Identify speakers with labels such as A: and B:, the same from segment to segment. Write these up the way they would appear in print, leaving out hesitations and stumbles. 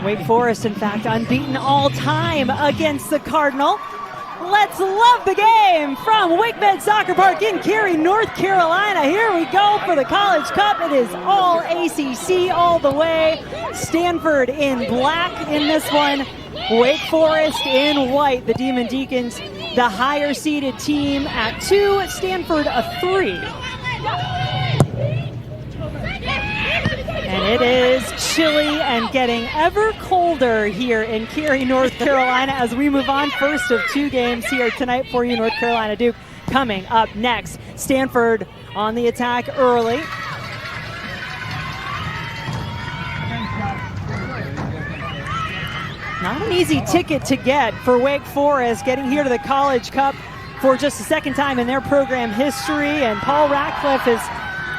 A: Wake Forest, in fact, unbeaten all time against the Cardinal. Let's love the game from WakeMed Soccer Park in Cary, North Carolina. Here we go for the College Cup. It is all ACC all the way. Stanford in black in this one. Wake Forest in white. The Demon Deacons, the higher seeded team at 2. Stanford a 3. And it is chilly and getting ever colder here in Cary, North Carolina as we move on. First of 2 games here tonight for you, North Carolina Duke. Coming up next, Stanford on the attack early. Not an easy ticket to get for Wake Forest, getting here to the College Cup for just the second time in their program history. And Paul Ratcliffe is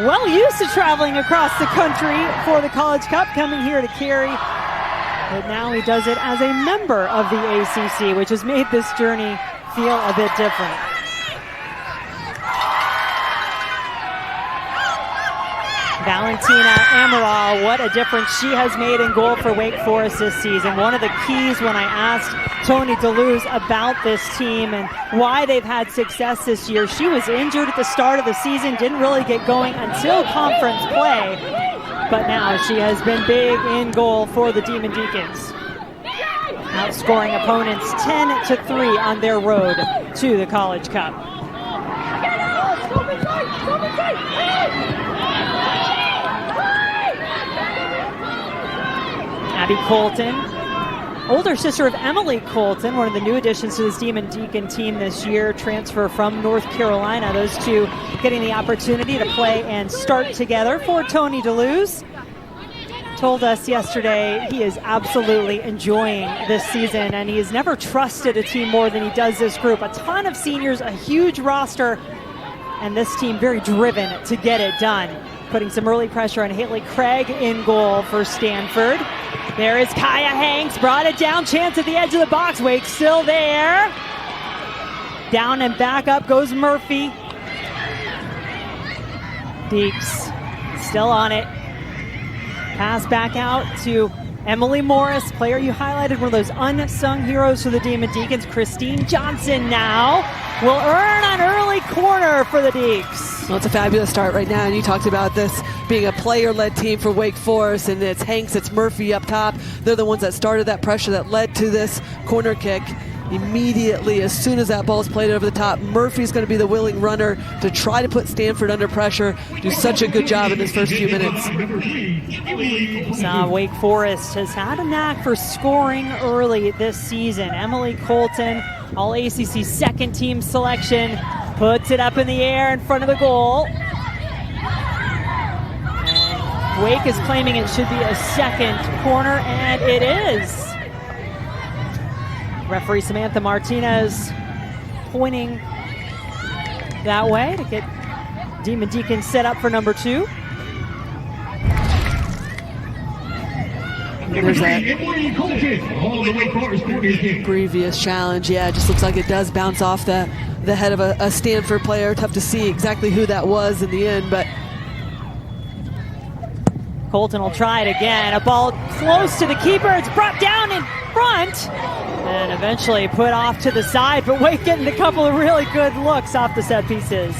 A: well used to traveling across the country for the College Cup, coming here to Cary. But now he does it as a member of the ACC, which has made this journey feel a bit different. Valentina Amaral, what a difference she has made in goal for Wake Forest this season. One of the keys when I asked Tony DeLuz about this team and why they've had success this year. She was injured at the start of the season, didn't really get going until conference play, but now she has been big in goal for the Demon Deacons, outscoring opponents 10-3 on their road to the College Cup. Abby Colton, older sister of Emily Colton, one of the new additions to this Demon Deacon team this year, transfer from North Carolina. Those two getting the opportunity to play and start together for Tony DeLuz. Told us yesterday he is absolutely enjoying this season, and he has never trusted a team more than he does this group. A ton of seniors, a huge roster, and this team very driven to get it done. Putting some early pressure on Haley Craig in goal for Stanford. There is Kaya Hanks, brought it down, chance at the edge of the box. Wake still there. Down and back up goes Murphy. Deeks still on it. Pass back out to Emily Morris, player you highlighted, one of those unsung heroes for the Demon Deacons. Christine Johnson now will earn an early corner for the Deeks.
B: Well, it's a fabulous start right now, and you talked about this being a player-led team for Wake Forest, and it's Hanks, it's Murphy up top. They're the ones that started that pressure that led to this corner kick. Immediately, as soon as that ball is played over the top, Murphy's going to be the willing runner to try to put Stanford under pressure. Do such a good job in his first few minutes.
A: Wake Forest has had a knack for scoring early this season. Emily Colton, all ACC second team selection, puts it up in the air in front of the goal. And Wake is claiming it should be a second corner, and it is. Referee Samantha Martinez pointing that way to get Demon Deacons set up for number 2.
B: There's that previous challenge. Yeah, it just looks like it does bounce off the head of a Stanford player. Tough to see exactly who that was in the end, but
A: Colton will try it again. A ball close to the keeper. It's brought down in front and eventually put off to the side, but Wake getting a couple of really good looks off the set pieces.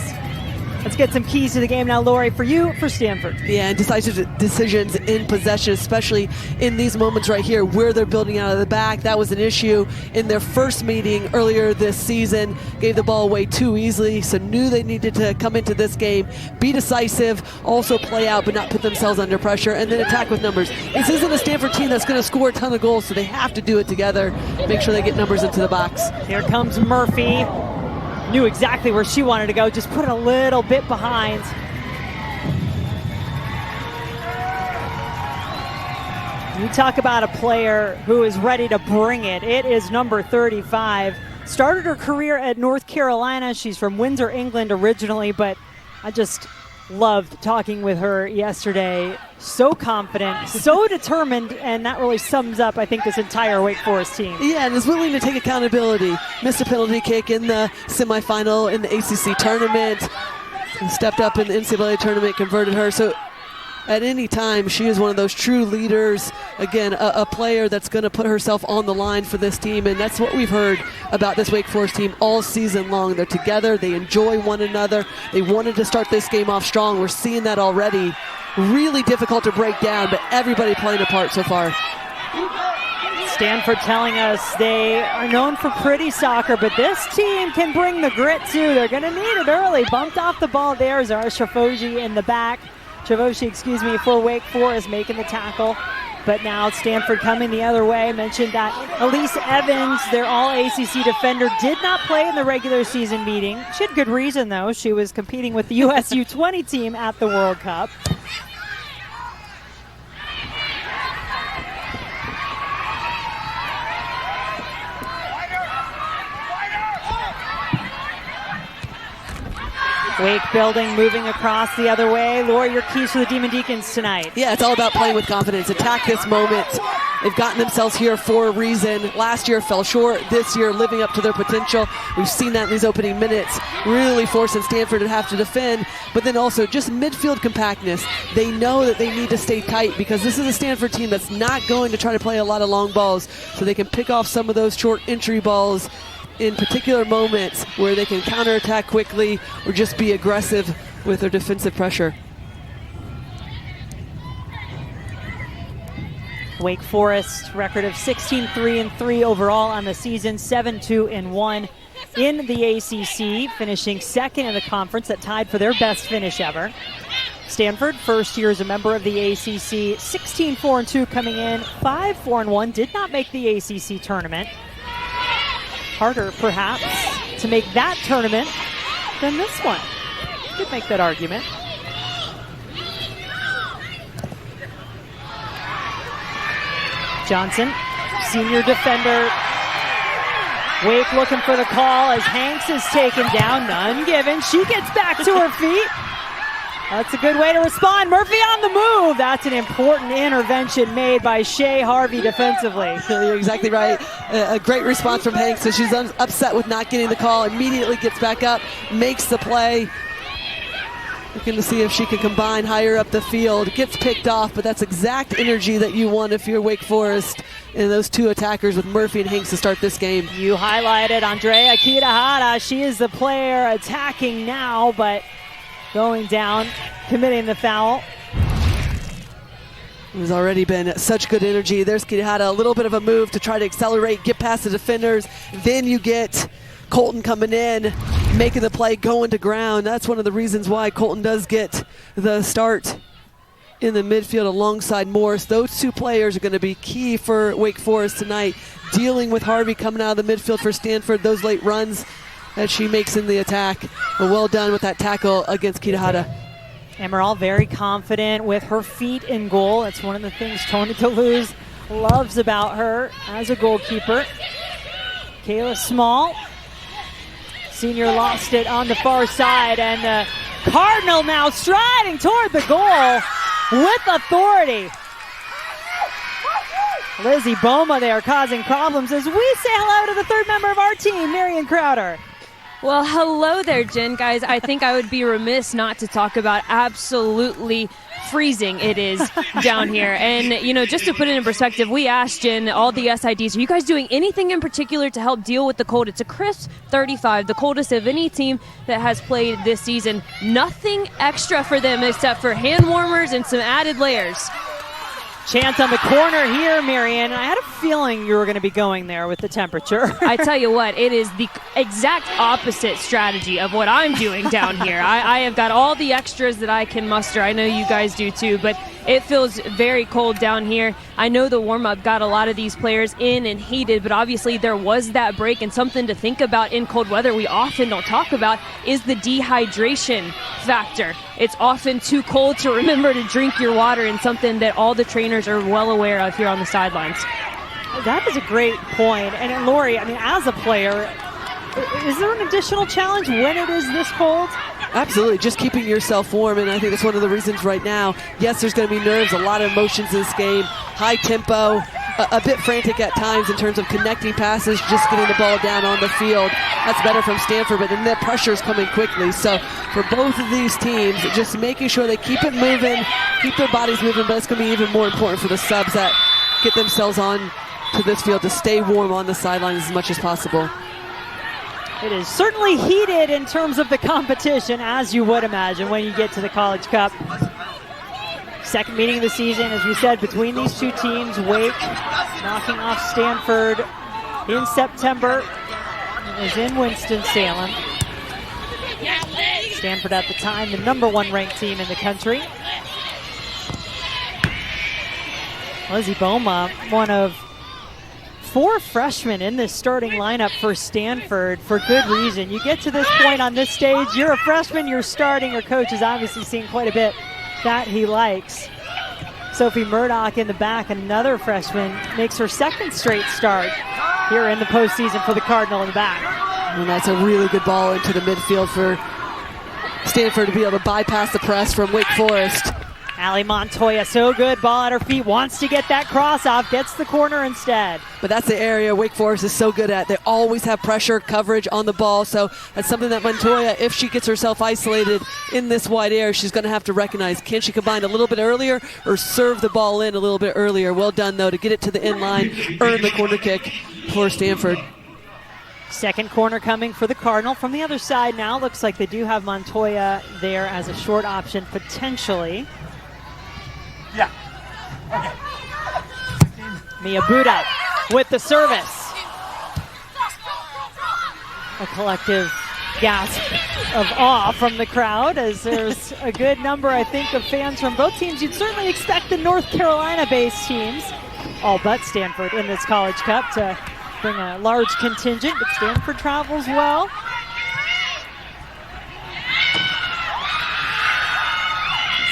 A: Let's get some keys to the game now, Lori, for you, for Stanford.
B: Yeah, and decisive decisions in possession, especially in these moments right here where they're building out of the back. That was an issue in their first meeting earlier this season. Gave the ball away too easily, so knew they needed to come into this game, be decisive, also play out but not put themselves under pressure, and then attack with numbers. This isn't a Stanford team that's going to score a ton of goals, so they have to do it together, make sure they get numbers into the box.
A: Here comes Murphy. Knew exactly where she wanted to go, just put it a little bit behind. You talk about a player who is ready to bring it. It is number 35. Started her career at North Carolina. She's from Windsor, England originally, but I just loved talking with her yesterday. So confident, so determined, and that really sums up, I think, this entire Wake Forest team.
B: Yeah, and is willing to take accountability. Missed a penalty kick in the semifinal in the ACC tournament. And stepped up in the NCAA tournament, converted her. So at any time, she is one of those true leaders. Again, a player that's going to put herself on the line for this team, and that's what we've heard about this Wake Forest team all season long. They're together. They enjoy one another. They wanted to start this game off strong. We're seeing that already. Really difficult to break down, but everybody playing a part so far.
A: Stanford telling us they are known for pretty soccer, but this team can bring the grit too. They're going to need it early. Bumped off the ball there. Zara Chavoshi in the back. Chavoshi, for Wake Forest making the tackle. But now Stanford coming the other way. Mentioned that Elise Evans, their all-ACC defender, did not play in the regular season meeting. She had good reason, though. She was competing with the US U20 team at the World Cup. Wake building, moving across the other way. Lori, your keys for the Demon Deacons tonight.
B: Yeah, it's all about playing with confidence. Attack this moment. They've gotten themselves here for a reason. Last year fell short. This year living up to their potential. We've seen that in these opening minutes. Really forcing Stanford to have to defend. But then also just midfield compactness. They know that they need to stay tight because this is a Stanford team that's not going to try to play a lot of long balls. So they can pick off some of those short entry balls in particular moments where they can counterattack quickly or just be aggressive with their defensive pressure.
A: Wake Forest record of 16-3-3 overall on the season, 7-2-1 in the ACC, finishing second in the conference that tied for their best finish ever. Stanford, first year as a member of the ACC, 16-4-2 coming in, 5-4-1, did not make the ACC tournament. Harder, perhaps, to make that tournament than this one. Could make that argument. Johnson, senior defender. Wake looking for the call as Hanks is taken down. None given. She gets back to her feet. That's a good way to respond. Murphy on the move. That's an important intervention made by Shea Harvey defensively.
B: You're exactly right. A great response from Hanks. So she's upset with not getting the call. Immediately gets back up, makes the play. Looking to see if she can combine higher up the field. Gets picked off, but that's exact energy that you want if you're Wake Forest. And those two attackers with Murphy and Hanks to start this game.
A: You highlighted Andrea Kitahara. She is the player attacking now, but going down, committing the foul.
B: There's already been such good energy. There's Kitahara, a little bit of a move to try to accelerate, get past the defenders. Then you get Colton coming in, making the play, going to ground. That's one of the reasons why Colton does get the start in the midfield alongside Morris. Those two players are going to be key for Wake Forest tonight, dealing with Harvey coming out of the midfield for Stanford, those late runs that she makes in the attack. But well done with that tackle against Kitahara.
A: Emerald very confident with her feet in goal. That's one of the things Tony DeLuz loves about her as a goalkeeper. Kayla Small, senior, lost it on the far side, and Cardinal now striding toward the goal with authority. Lizzie Boma there causing problems as we say hello to the third member of our team, Marion Crowder.
C: Well, hello there, Jen. Guys, I think I would be remiss not to talk about absolutely freezing it is down here. And, you know, just to put it in perspective, we asked Jen, all the SIDs, are you guys doing anything in particular to help deal with the cold? It's a crisp 35, the coldest of any team that has played this season. Nothing extra for them except for hand warmers and some added layers.
A: Chance on the corner here, Marion. I had a feeling you were going to be going there with the temperature.
C: I tell you what, it is the exact opposite strategy of what I'm doing down here. I have got all the extras that I can muster. I know you guys do too, but it feels very cold down here. I know the warm-up got a lot of these players in and heated, but obviously there was that break, and something to think about in cold weather we often don't talk about is the dehydration factor. It's often too cold to remember to drink your water, and something that all the trainers are well aware of here on the sidelines.
A: That is a great point. And Lori, I mean, as a player, is there an additional challenge when it is this cold?
B: Absolutely, just keeping yourself warm, and I think that's one of the reasons right now. Yes, there's going to be nerves, a lot of emotions in this game, high tempo, a bit frantic at times in terms of connecting passes, just getting the ball down on the field. That's better from Stanford, but then the pressure is coming quickly. So for both of these teams, just making sure they keep it moving, keep their bodies moving, but it's going to be even more important for the subs that get themselves on to this field to stay warm on the sidelines as much as possible.
A: It is certainly heated in terms of the competition, as you would imagine when you get to the College Cup. Second meeting of the season, as we said, between these two teams. Wake knocking off Stanford in September. It was in Winston-Salem. Stanford at the time, the #1 ranked team in the country. Lizzie Boma, one of 4 freshmen in this starting lineup for Stanford for good reason. You get to this point on this stage, you're a freshman, you're starting. Your coach is obviously seeing quite a bit that he likes. Sophie Murdoch in the back, another freshman, makes her second straight start here in the postseason for the Cardinal in the back.
B: And that's a really good ball into the midfield for Stanford to be able to bypass the press from Wake Forest.
A: Allie Montoya, so good, ball at her feet, wants to get that cross off, gets the corner instead.
B: But that's the area Wake Forest is so good at. They always have pressure, coverage on the ball, so that's something that Montoya, if she gets herself isolated in this wide area, she's going to have to recognize. Can she combine a little bit earlier or serve the ball in a little bit earlier? Well done, though, to get it to the end line, earn the corner kick for Stanford.
A: Second corner coming for the Cardinal. From the other side now, looks like they do have Montoya there as a short option, potentially.
D: Yeah. Okay.
A: Mia Buda with the service. A collective gasp of awe from the crowd as there's a good number, I think, of fans from both teams. You'd certainly expect the North Carolina-based teams, all but Stanford, in this College Cup to bring a large contingent, but Stanford travels well.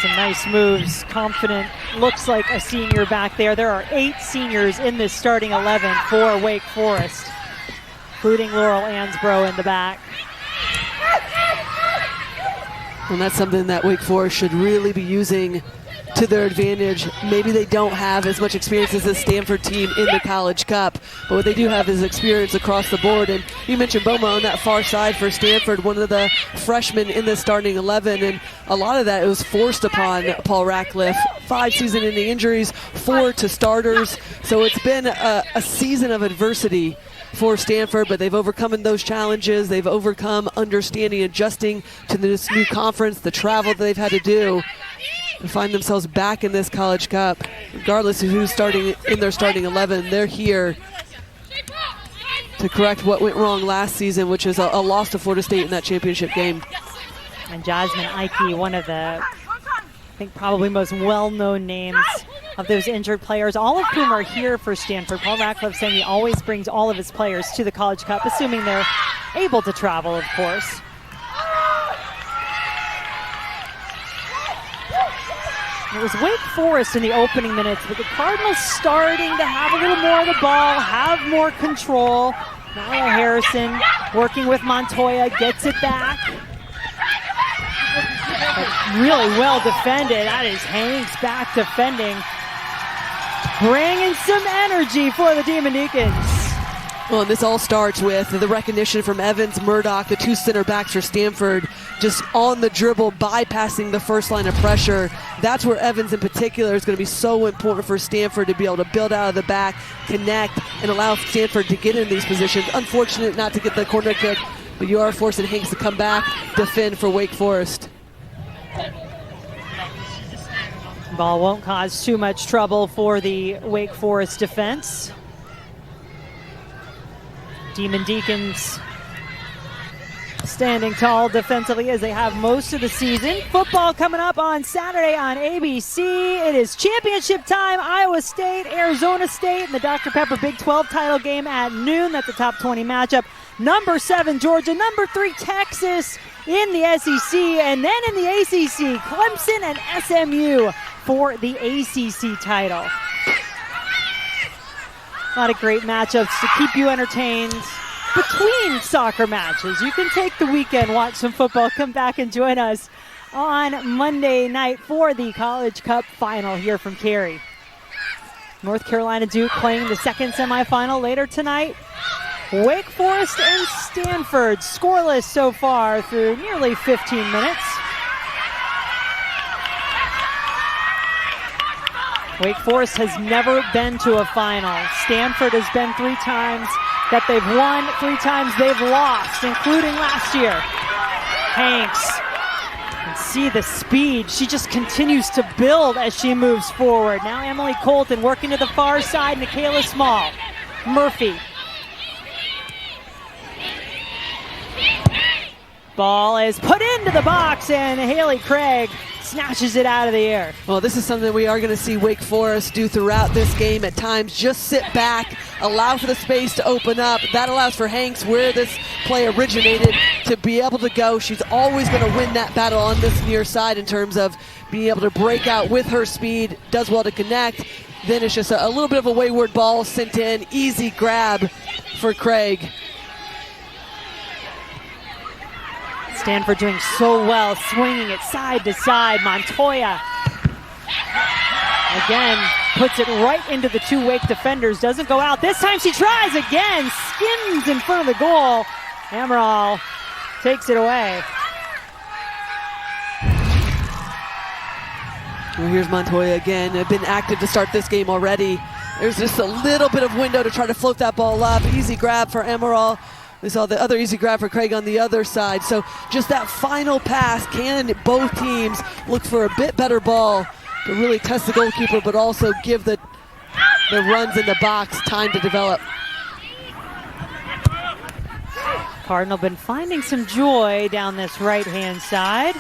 A: Some nice moves, confident, looks like a senior back there. There are 8 seniors in this starting 11 for Wake Forest, including Laurel Ansbro in the back.
B: And that's something that Wake Forest should really be using to their advantage. Maybe they don't have as much experience as the Stanford team in the College Cup, but what they do have is experience across the board. And you mentioned Boma on that far side for Stanford, one of the freshmen in the starting 11, and a lot of that was forced upon Paul Ratcliffe. 5 season-ending injuries, 4 to starters, so it's been a season of adversity for Stanford, but they've overcome those challenges. They've overcome understanding, adjusting to this new conference, the travel that they've had to do to find themselves back in this College Cup. Regardless of who's starting in their starting 11, they're here to correct what went wrong last season, which is a loss to Florida State in that championship game.
A: And Jasmine Ike, one of the, I think, probably most well-known names of those injured players, all of whom are here for Stanford. Paul Ratcliffe saying he always brings all of his players to the College Cup, assuming they're able to travel, of course. It was Wake Forest in the opening minutes, but the Cardinals starting to have a little more of the ball, have more control. Naya Harrison working with Montoya, gets it back. But really well defended. That is Hanks back defending. Bringing some energy for the Demon Deacons.
B: Well, and this all starts with the recognition from Evans, Murdoch, the 2 center backs for Stanford, just on the dribble, bypassing the first line of pressure. That's where Evans in particular is going to be so important for Stanford to be able to build out of the back, connect, and allow Stanford to get in these positions. Unfortunate not to get the corner kick, but you are forcing Hanks to come back, defend for Wake Forest.
A: Ball won't cause too much trouble for the Wake Forest defense. Demon Deacons standing tall defensively as they have most of the season. Football coming up on Saturday on ABC. It is championship time. Iowa State, Arizona State, and the Dr. Pepper Big 12 title game at noon. That's a top 20 matchup. Number 7, Georgia. Number 3, Texas in the SEC. And then in the ACC, Clemson and SMU for the ACC title. A lot of great matchups to keep you entertained between soccer matches. You can take the weekend, watch some football, come back and join us on Monday night for the College Cup final here from Cary. North Carolina Duke playing the second semifinal later tonight. Wake Forest and Stanford scoreless so far through nearly 15 minutes. Wake Forest has never been to a final. Stanford has been 3 times that they've won, 3 times they've lost, including last year. Hanks, and see the speed. She just continues to build as she moves forward. Now Emily Colton working to the far side, Michaela Small. Murphy. Ball is put into the box, and Haley Craig snatches it out of the air.
B: Well, this is something we are going to see Wake Forest do throughout this game at times. Just sit back, allow for the space to open up. That allows for Hanks, where this play originated, to be able to go. She's always going to win that battle on this near side in terms of being able to break out with her speed. Does well to connect. Then it's just a little bit of a wayward ball sent in. Easy grab for Craig.
A: Stanford doing so well, swinging it side to side. Montoya again puts it right into the 2 Wake defenders. Doesn't go out. This time she tries again. Skims in front of the goal. Amaral takes it away.
B: Well, here's Montoya again. They've been active to start this game already. There's just a little bit of window to try to float that ball up. Easy grab for Amaral. We saw the other easy grab for Craig on the other side. So just that final pass, can both teams look for a bit better ball to really test the goalkeeper, but also give the runs in the box time to develop.
A: Cardinal been finding some joy down this right-hand side.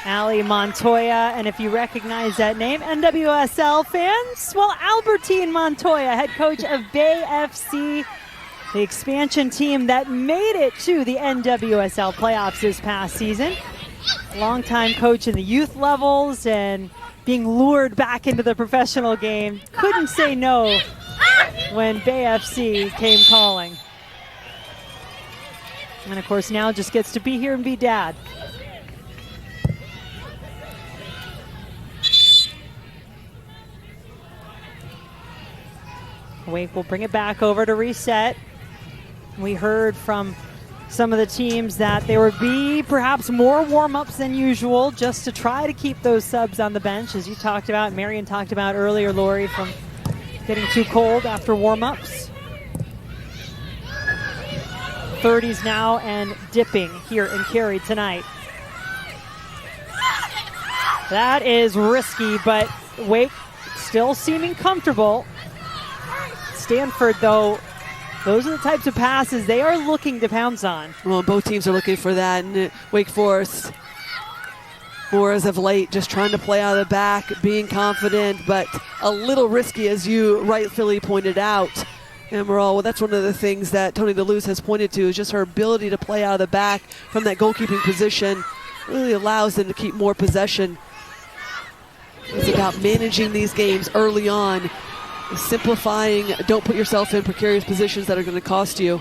A: Allie Montoya, and if you recognize that name, NWSL fans, well, Albertine Montoya, head coach of Bay FC, the expansion team that made it to the NWSL playoffs this past season. Longtime coach in the youth levels and being lured back into the professional game. Couldn't say no when Bay FC came calling. And of course now just gets to be here and be dad. Wake will bring it back over to reset. We heard from some of the teams that there would be perhaps more warm-ups than usual just to try to keep those subs on the bench, as you talked about, Marion talked about earlier, Lori, from getting too cold after warm-ups. 30s now and dipping here in Cary tonight. That is risky, but Wake still seeming comfortable. Stanford, though, those are the types of passes they are looking to pounce on.
B: Well, both teams are looking for that. And Wake Forest, more as of late, just trying to play out of the back, being confident, but a little risky, as you rightfully pointed out. Amaral, well, that's one of the things that Tony DeLuz has pointed to, is just her ability to play out of the back from that goalkeeping position. Really allows them to keep more possession. It's about managing these games early on. Simplifying, don't put yourself in precarious positions that are going to cost you.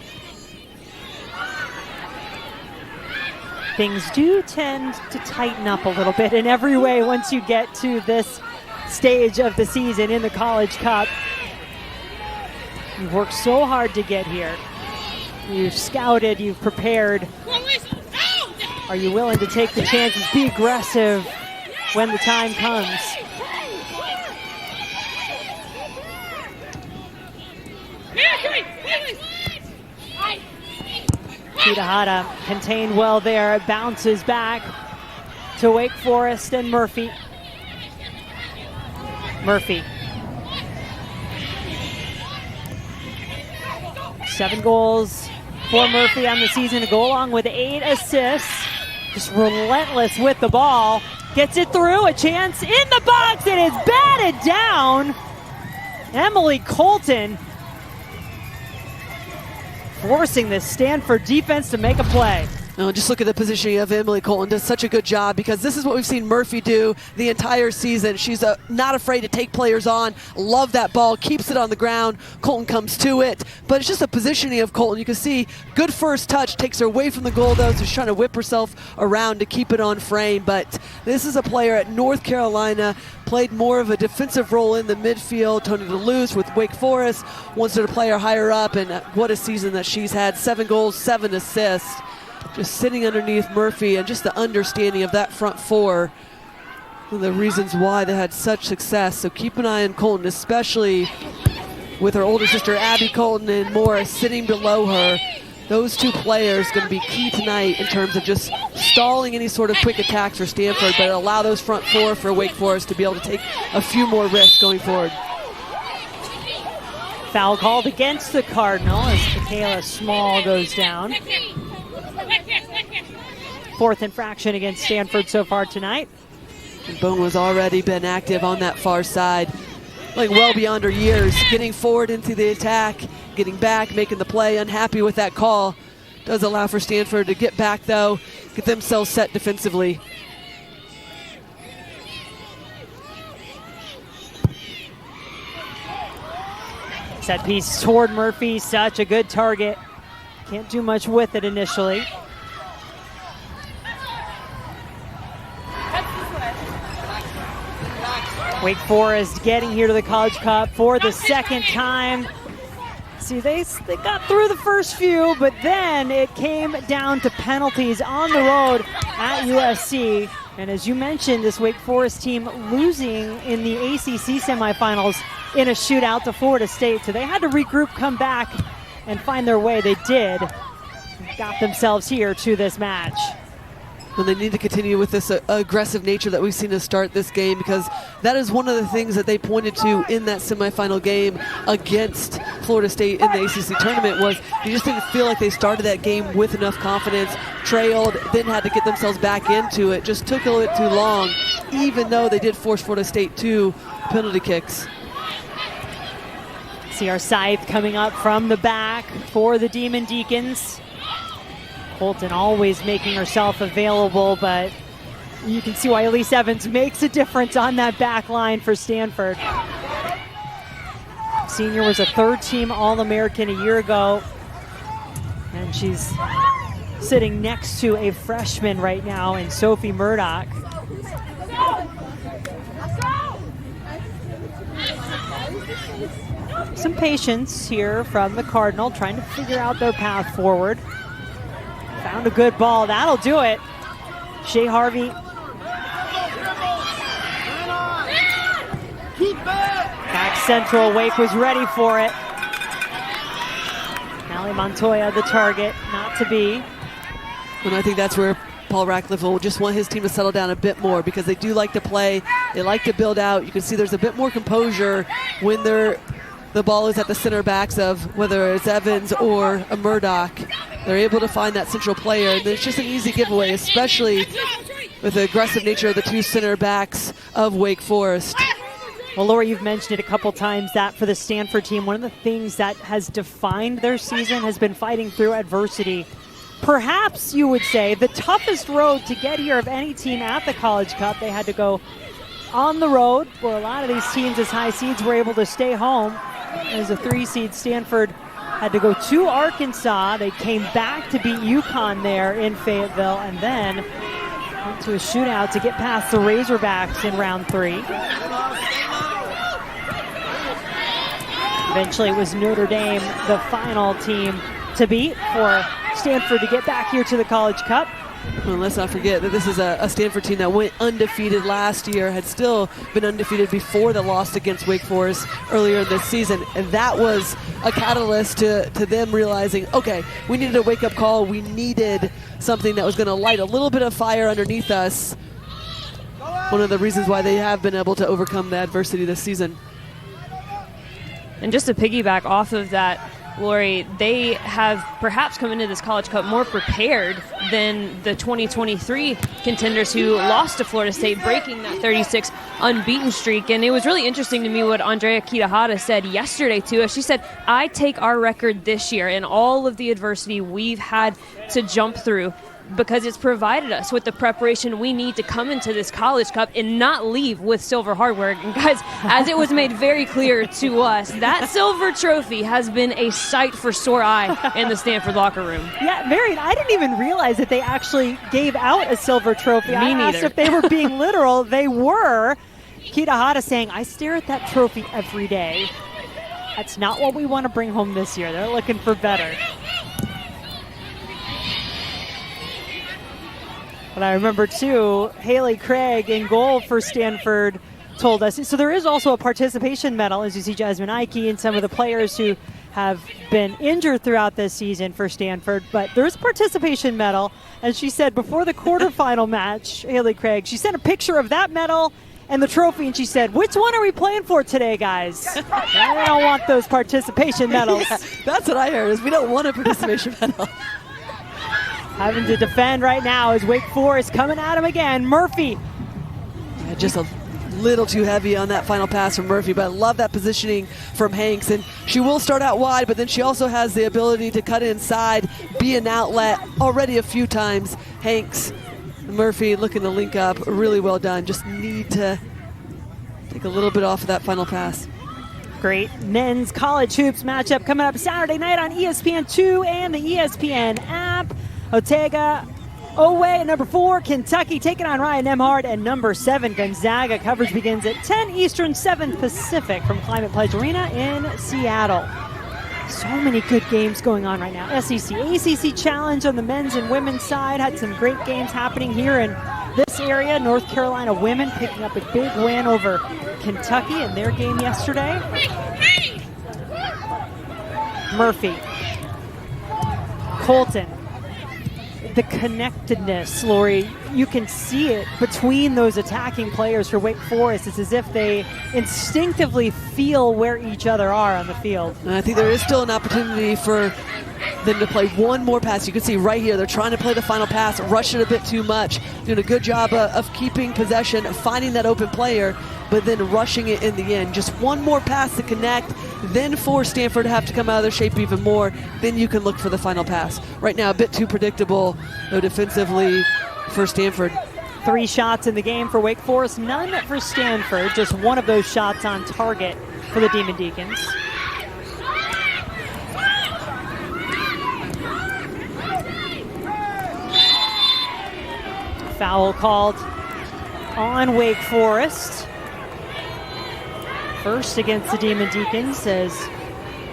A: Things do tend to tighten up a little bit in every way once you get to this stage of the season in the College Cup. You've worked so hard to get here. You've scouted, you've prepared. Are you willing to take the chances, be aggressive when the time comes? Kitahara contained well there. It bounces back to Wake Forest and Murphy. Murphy. 7 goals for Murphy on the season to go along with 8 assists. Just relentless with the ball. Gets it through, a chance in the box, and it's batted down. Emily Colton forcing the Stanford defense to make a play.
B: Just look at the positioning of Emily Colton. Does such a good job because this is what we've seen Murphy do the entire season. She's not afraid to take players on. Love that ball. Keeps it on the ground. Colton comes to it. But it's just a positioning of Colton. You can see good first touch. Takes her away from the goal, though. So she's trying to whip herself around to keep it on frame. But this is a player at North Carolina. Played more of a defensive role in the midfield. Tony DeLuce with Wake Forest wants her to play her higher up. And what a season that she's had. 7 goals, 7 assists. Just sitting underneath Murphy, and just the understanding of that front four, one of the reasons why they had such success. So keep an eye on Colton, especially with her older sister Abby Colton and Morris sitting below her. Those two players going to be key tonight in terms of just stalling any sort of quick attacks for Stanford, but allow those front four for Wake Forest to be able to take a few more risks going forward.
A: Foul called against the Cardinal as Michaela Small goes down. 4th infraction against Stanford so far tonight.
B: And Bone has already been active on that far side, like well beyond her years, getting forward into the attack, getting back, making the play, unhappy with that call. Does allow for Stanford to get back though, get themselves set defensively.
A: Set piece toward Murphy, such a good target. Can't do much with it initially. Wake Forest getting here to the College Cup for the second time. See, they got through the first few, but then it came down to penalties on the road at USC. And as you mentioned, this Wake Forest team losing in the ACC semifinals in a shootout to Florida State. So they had to regroup, come back, and find their way. They did. Got themselves here to this match.
B: And they need to continue with this aggressive nature that we've seen to start this game, because that is one of the things that they pointed to in that semifinal game against Florida State in the ACC tournament was you just didn't feel like they started that game with enough confidence, trailed, then had to get themselves back into it. Just took a little bit too long, even though they did force Florida State 2 penalty kicks.
A: See our scythe coming up from the back for the Demon Deacons. Colton always making herself available, but you can see why Elise Evans makes a difference on that back line for Stanford. Senior was a 3rd-team All-American a year ago, and she's sitting next to a freshman right now in Sophie Murdoch. Some patience here from the Cardinal, trying to figure out their path forward. Found a good ball. That'll do it. Shea Harvey. Back central. Wake was ready for it. Allie Montoya, the target, not to be.
B: And I think that's where Paul Ratcliffe will just want his team to settle down a bit more, because they do like to play. They like to build out. You can see there's a bit more composure when the ball is at the center backs of whether it's Evans or a Murdoch. They're able to find that central player, and it's just an easy giveaway, especially with the aggressive nature of the 2 center backs of Wake Forest.
A: Well, Laura, you've mentioned it a couple times that for the Stanford team, one of the things that has defined their season has been fighting through adversity. Perhaps you would say the toughest road to get here of any team at the College Cup. They had to go on the road, where a lot of these teams as high seeds were able to stay home. As a 3-seed, Stanford had to go to Arkansas. They came back to beat UConn there in Fayetteville, and then went to a shootout to get past the Razorbacks in round 3. Eventually it was Notre Dame, the final team to beat for Stanford to get back here to the College Cup.
B: Well, let's not forget that this is a Stanford team that went undefeated last year, had still been undefeated before the loss against Wake Forest earlier this season. And that was a catalyst to them realizing, okay, we needed a wake-up call. We needed something that was going to light a little bit of fire underneath us. One of the reasons why they have been able to overcome the adversity this season.
C: And just to piggyback off of that, Lori, they have perhaps come into this College Cup more prepared than the 2023 contenders who lost to Florida State, breaking that 36 unbeaten streak. And it was really interesting to me what Andrea Kitahara said yesterday to us. She said, I take our record this year and all of the adversity we've had to jump through because it's provided us with the preparation we need to come into this College Cup and not leave with silver hardware. And guys, as it was made very clear to us, that silver trophy has been a sight for sore eye in the Stanford locker room.
A: Yeah, Marion, I didn't even realize that they actually gave out a silver trophy. I asked
C: neither.
A: if they were being literal. They were. Kitahara saying, I stare at that trophy every day. That's not what we want to bring home this year. They're looking for better. But I remember, too, Haley Craig in goal for Stanford told us. So there is also a participation medal, as you see Jasmine Ike and some of the players who have been injured throughout this season for Stanford. But there's a participation medal. And she said before the quarterfinal match, Haley Craig, she sent a picture of that medal and the trophy, and she said, which one are we playing for today, guys? We don't want those participation medals.
B: Yeah, that's what I heard, is we don't want a participation medal.
A: Having to defend right now is Wake Forest coming at him again. Murphy.
B: Yeah, just a little too heavy on that final pass from Murphy, but I love that positioning from Hanks. And she will start out wide, but then she also has the ability to cut inside, be an outlet already a few times. Hanks, Murphy looking to link up. Really well done. Just need to take a little bit off of that final pass.
A: Great men's college hoops matchup coming up Saturday night on ESPN2 and the ESPN app. Otega Owe at number 4, Kentucky taking on Ryan Nembhard, and number 7, Gonzaga. Coverage begins at 10 Eastern, 7 Pacific from Climate Pledge Arena in Seattle. So many good games going on right now. SEC, ACC Challenge on the men's and women's side. Had some great games happening here in this area. North Carolina women picking up a big win over Kentucky in their game yesterday. Murphy. Colton. The connectedness, Lori, you can see it between those attacking players for Wake Forest. It's as if they instinctively feel where each other are on the field.
B: And I think there is still an opportunity for them to play one more pass. You can see right here, they're trying to play the final pass, rush it a bit too much, doing a good job of keeping possession, finding that open player, but then rushing it in the end. Just one more pass to connect, then for Stanford to have to come out of their shape even more, then you can look for the final pass. Right now, a bit too predictable, though, defensively for Stanford.
A: 3 shots in the game for Wake Forest, none for Stanford. Just one of those shots on target for the Demon Deacons. Foul called on Wake Forest. First against the Demon Deacons as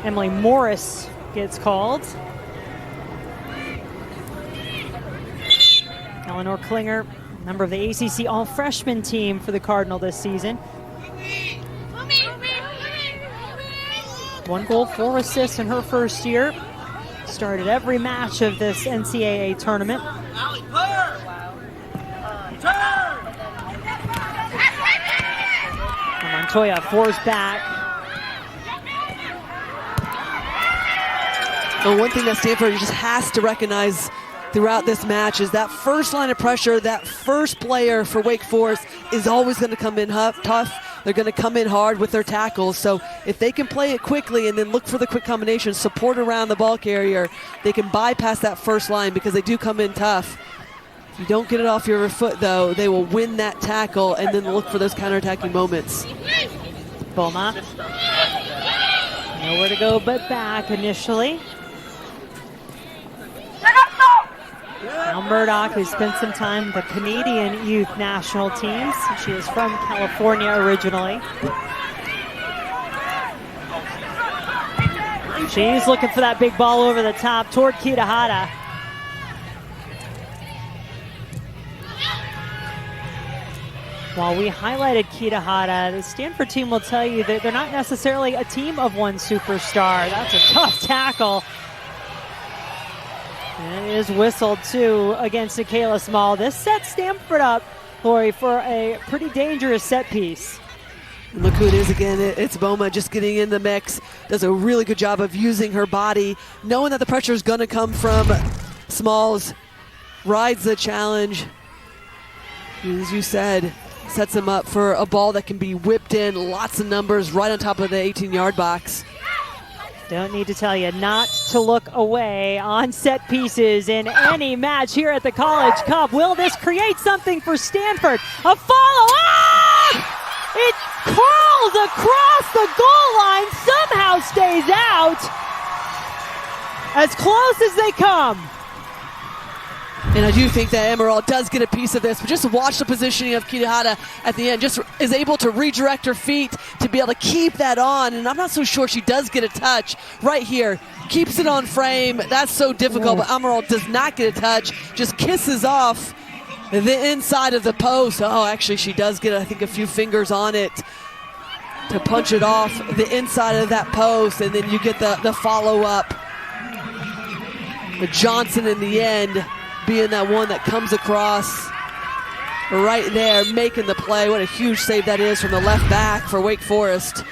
A: Emily Morris gets called. Eleanor Klinger, member of the ACC All-Freshman team for the Cardinal this season. 1 goal, 4 assists in her first year. Started every match of this NCAA tournament. Montoya forced back.
B: And one thing that Stanford just has to recognize throughout this match is that first line of pressure, that first player for Wake Forest is always going to come in tough. They're going to come in hard with their tackles. So if they can play it quickly and then look for the quick combination, support around the ball carrier, they can bypass that first line because they do come in tough. If you don't get it off your foot, though, they will win that tackle and then look for those counterattacking moments.
A: Boma. Nowhere to go but back initially. Now Murdoch, who spent some time with the Canadian youth national teams. She is from California originally. She's looking for that big ball over the top toward Kitahara. While we highlighted Kitahara, the Stanford team will tell you that they're not necessarily a team of one superstar. That's a tough tackle. And it is whistled, too, against Nikayla Small. This sets Stanford up, Lori, for a pretty dangerous set piece.
B: And look who it is again. It's Boma just getting in the mix. Does a really good job of using her body, knowing that the pressure is going to come from Smalls. Rides the challenge. As you said, sets him up for a ball that can be whipped in. Lots of numbers right on top of the 18-yard box.
A: Don't need to tell you not to look away on set pieces in any match here at the College Cup. Will this create something for Stanford? A follow-up! It crawls across the goal line, somehow stays out. As close as they come.
B: And I do think that Emerald does get a piece of this, but just watch the positioning of Kitahara at the end. Just is able to redirect her feet to be able to keep that on. And I'm not so sure she does get a touch right here. Keeps it on frame. That's so difficult, but Emerald does not get a touch. Just kisses off the inside of the post. Oh, actually, she does get, I think, a few fingers on it to punch it off the inside of that post. And then you get the follow-up. But Johnson in the end being that one that comes across right there, making the play. What a huge save that is from the left back for Wake Forest.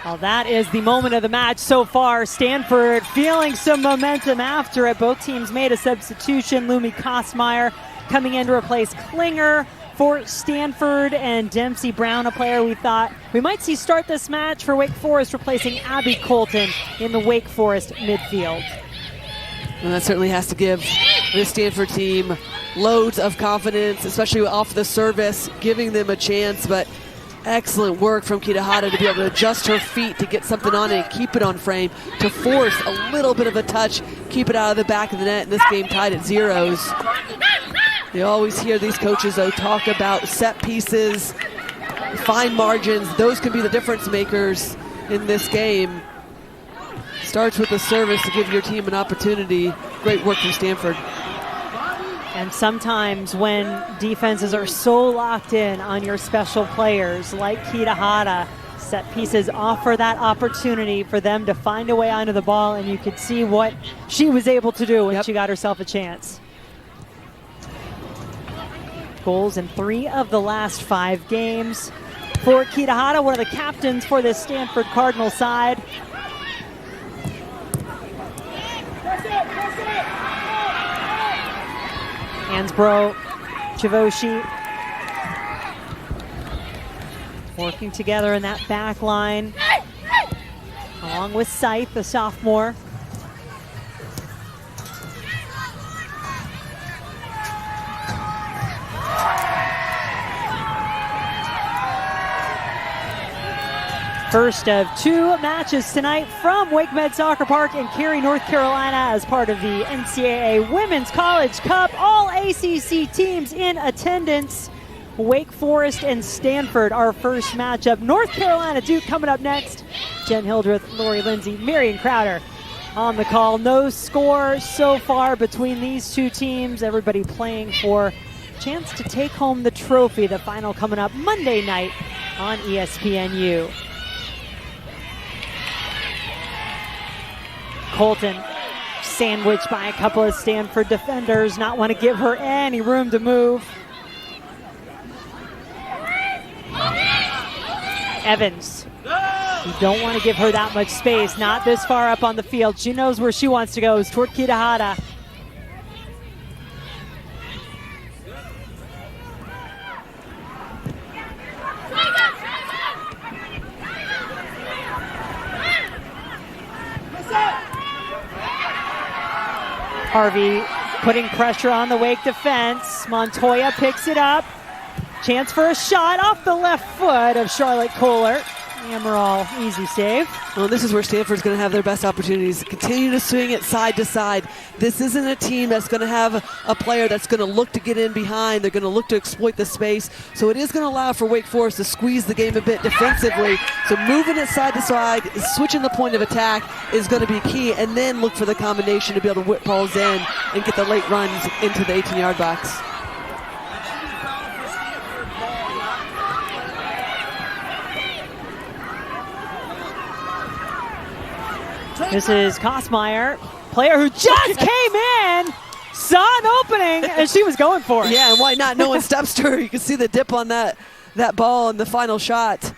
A: Well, that is the moment of the match so far. Stanford feeling some momentum after it. Both teams made a substitution. Lumi Kosmeyer coming in to replace Klinger for Stanford, and Dempsey Brown, a player we thought we might see start this match for Wake Forest, replacing Abby Colton in the Wake Forest midfield.
B: And that certainly has to give this Stanford team loads of confidence, especially off the service, giving them a chance. But excellent work from Kitahara to be able to adjust her feet to get something on it and keep it on frame, to force a little bit of a touch, keep it out of the back of the net, and this game tied at zeros. You always hear these coaches, though, talk about set pieces, fine margins. Those can be the difference makers in this game. Starts with the service to give your team an opportunity. Great work from Stanford.
A: And sometimes when defenses are so locked in on your special players like Kitahara, set pieces offer that opportunity for them to find a way onto the ball, and you could see what she was able to do when she got herself a chance. Goals in 3 of the last 5 games for Kitahara, one of the captains for this Stanford Cardinal side. Hansbrough, Chavoshi working together in that back line, along with Scythe, the sophomore. First of 2 matches tonight from Wake Med Soccer Park in Cary, North Carolina, as part of the NCAA Women's College Cup. All ACC teams in attendance. Wake Forest and Stanford, our first matchup. North Carolina Duke coming up next. Jen Hildreth, Lori Lindsay, Marion Crowder on the call. No score so far between these 2 teams. Everybody playing for a chance to take home the trophy. The final coming up Monday night on ESPNU. Colton sandwiched by a couple of Stanford defenders, not want to give her any room to move. Evans, you don't want to give her that much space, not this far up on the field. She knows where she wants to go, is toward Kitahara. Harvey putting pressure on the Wake defense. Montoya picks it up. Chance for a shot off the left foot of Charlotte Kohler. Amaral, easy save.
B: Well, this is where Stanford's going to have their best opportunities. Continue to swing it side to side. This isn't a team that's going to have a player that's going to look to get in behind. They're going to look to exploit the space. So it is going to allow for Wake Forest to squeeze the game a bit defensively. So moving it side to side, switching the point of attack is going to be key. And then look for the combination to be able to whip balls in and get the late runs into the 18-yard box.
A: This is Kosmeyer, player who just came in, saw an opening, and she was going for it.
B: Yeah, and why not? No one steps to her. You can see the dip on that ball in the final shot.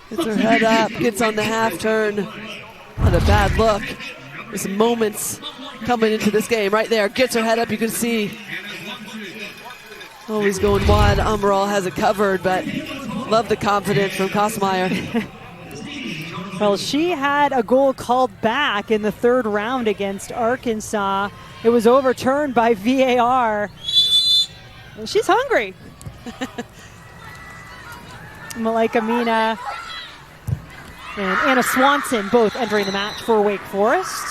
B: Gets her head up, gets on the half turn. Not a bad look. There's some moments coming into this game right there. Gets her head up, you can see. Always going wide. Amaral has it covered, but love the confidence from Kosmeyer.
A: Well, she had a goal called back in the third round against Arkansas. It was overturned by VAR. And she's hungry. Malika Mina and Anna Swanson both entering the match for Wake Forest.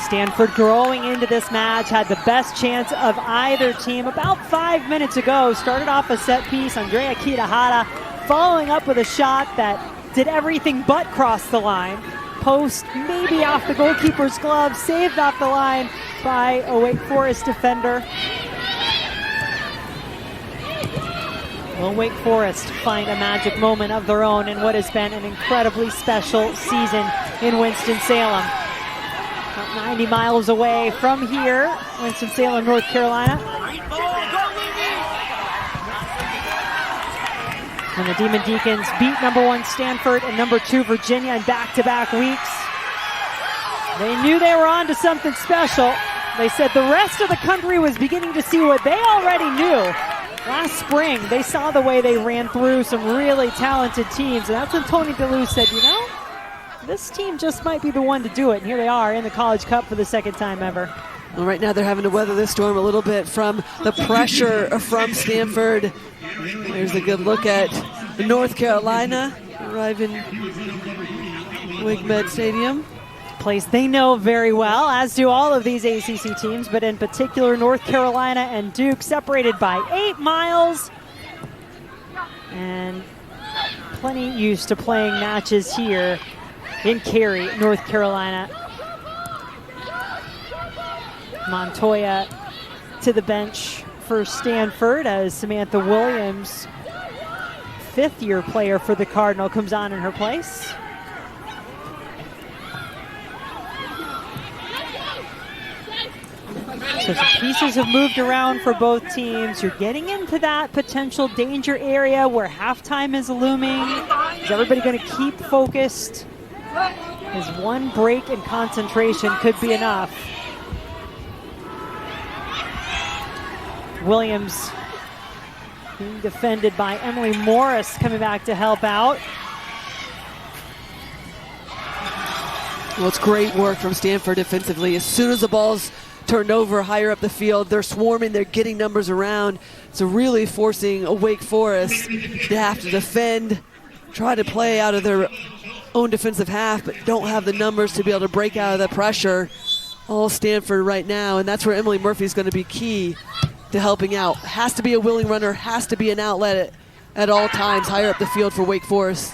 A: Stanford growing into this match, had the best chance of either team about 5 minutes ago. Started off a set piece, Andrea Kitahara following up with a shot that did everything but cross the line. Post maybe off the goalkeeper's glove, saved off the line by a Wake Forest defender. Will Wake Forest find a magic moment of their own in what has been an incredibly special season in Winston-Salem? About 90 miles away from here, Winston-Salem, North Carolina. And the Demon Deacons beat #1 Stanford and #2 Virginia in back-to-back weeks. They knew they were on to something special. They said the rest of the country was beginning to see what they already knew. Last spring, they saw the way they ran through some really talented teams, and that's when Tony DeLue said, you know, this team just might be the one to do it. And here they are in the College Cup for the second time ever.
B: Well, right now they're having to weather this storm a little bit from the pressure from Stanford. There's a good look at North Carolina arriving Wake Med Stadium.
A: Place they know very well, as do all of these ACC teams, but in particular North Carolina and Duke, separated by 8 miles. And plenty used to playing matches here in Cary, North Carolina. Montoya to the bench for Stanford as Samantha Williams, fifth-year player for the Cardinal, comes on in her place. So some pieces have moved around for both teams. You're getting into that potential danger area where halftime is looming. Is everybody going to keep focused? Because one break in concentration could be enough. Williams being defended by Emily Morris, coming back to help out.
B: Well, it's great work from Stanford defensively. As soon as the ball's turned over higher up the field, they're swarming, they're getting numbers around. So really forcing a Wake Forest to have to defend, try to play out of their own defensive half, but don't have the numbers to be able to break out of that pressure. All Stanford right now, and that's where Emily Murphy is going to be key to helping out. Has to be a willing runner, has to be an outlet at all times higher up the field for Wake Forest.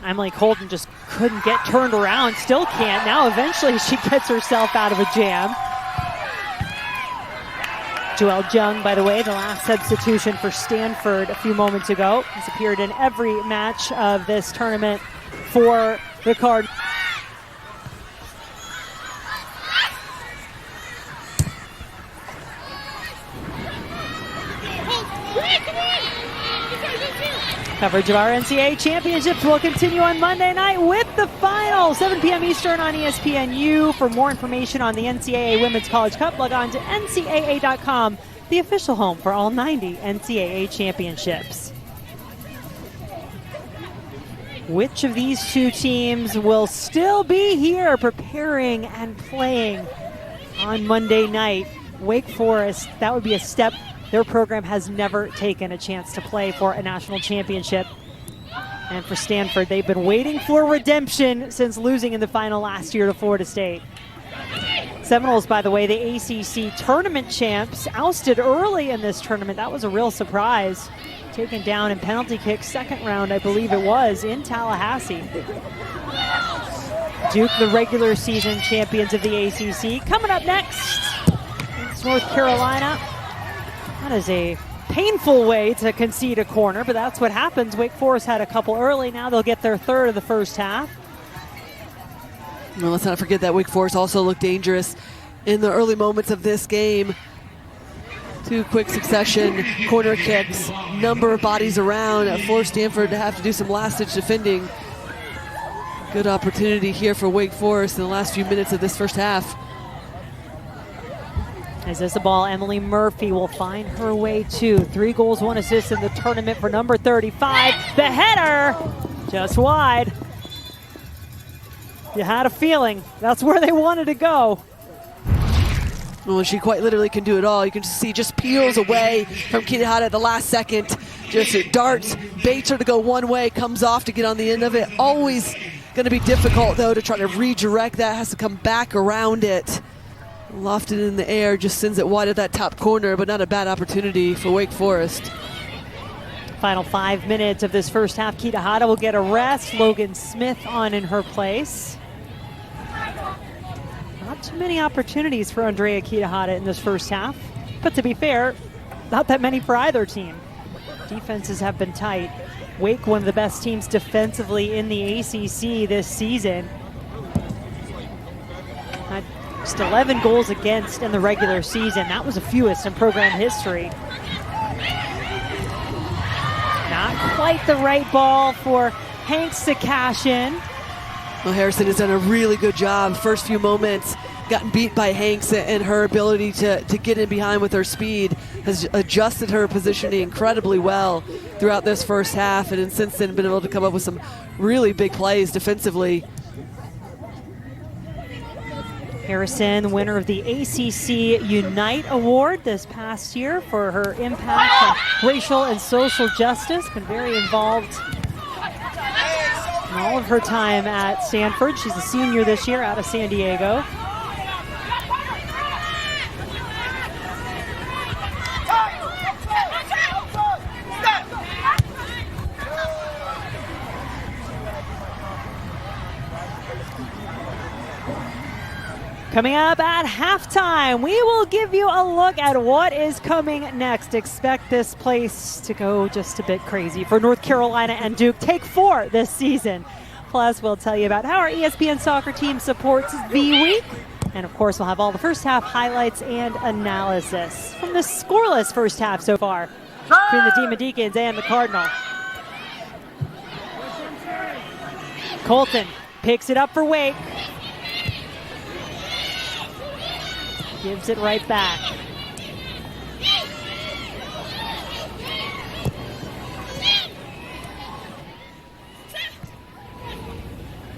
A: Emily Colton just couldn't get turned around, still can't. Now eventually she gets herself out of a jam. Joelle Jung, by the way, the last substitution for Stanford a few moments ago, has appeared in every match of this tournament for the Cardinals. Coverage of our NCAA championships will continue on Monday night with the final, 7 p.m. Eastern on ESPNU. For more information on the NCAA Women's College Cup, log on to ncaa.com, the official home for all 90 NCAA championships. Which of these two teams will still be here preparing and playing on Monday night? Wake Forest, that would be a step their program has never taken, a chance to play for a national championship. And for Stanford, they've been waiting for redemption since losing in the final last year to Florida State. Seminoles, by the way, the ACC tournament champs, ousted early in this tournament. That was a real surprise. Taken down in penalty kicks, second round, I believe it was, in Tallahassee. Duke, the regular season champions of the ACC. Coming up next, it's North Carolina. That is a painful way to concede a corner, but that's what happens. Wake Forest had a couple early. Now they'll get their third of the first half.
B: Well, let's not forget that Wake Forest also looked dangerous in the early moments of this game. 2 quick succession corner kicks, number of bodies around, forced Stanford to have to do some last-ditch defending. Good opportunity here for Wake Forest in the last few minutes of this first half.
A: As this ball, Emily Murphy will find her way to 3 goals, 1 assist in the tournament for number 35. The header, just wide. You had a feeling that's where they wanted to go.
B: Well, she quite literally can do it all. You can see just peels away from Kitahara at the last second. Just darts, baits her to go one way, comes off to get on the end of it. Always going to be difficult, though, to try to redirect that. Has to come back around it. Lofted in the air, just sends it wide at that top corner, but not a bad opportunity for Wake Forest.
A: Final 5 minutes of this first half. Kitahara will get a rest. Logan Smith on in her place. Not too many opportunities for Andrea Kitahara in this first half, but to be fair, not that many for either team. Defenses have been tight. Wake, one of the best teams defensively in the ACC this season. Had just 11 goals against in the regular season. That was the fewest in program history. Not quite the right ball for Hanks to cash in.
B: Well, Harrison has done a really good job. First few moments, gotten beat by Hanks, and her ability to get in behind with her speed has adjusted her positioning incredibly well throughout this first half, and since then been able to come up with some really big plays defensively.
A: Harrison, winner of the ACC Unite Award this past year for her impact on racial and social justice. Been very involved in all of her time at Stanford. She's a senior this year out of San Diego. Coming up at halftime, we will give you a look at what is coming next. Expect this place to go just a bit crazy for North Carolina and Duke. Take 4 this season. Plus, we'll tell you about how our ESPN soccer team supports the week. And of course, we'll have all the first half highlights and analysis from the scoreless first half so far between the Demon Deacons and the Cardinal. Colton picks it up for Wake. Gives it right back.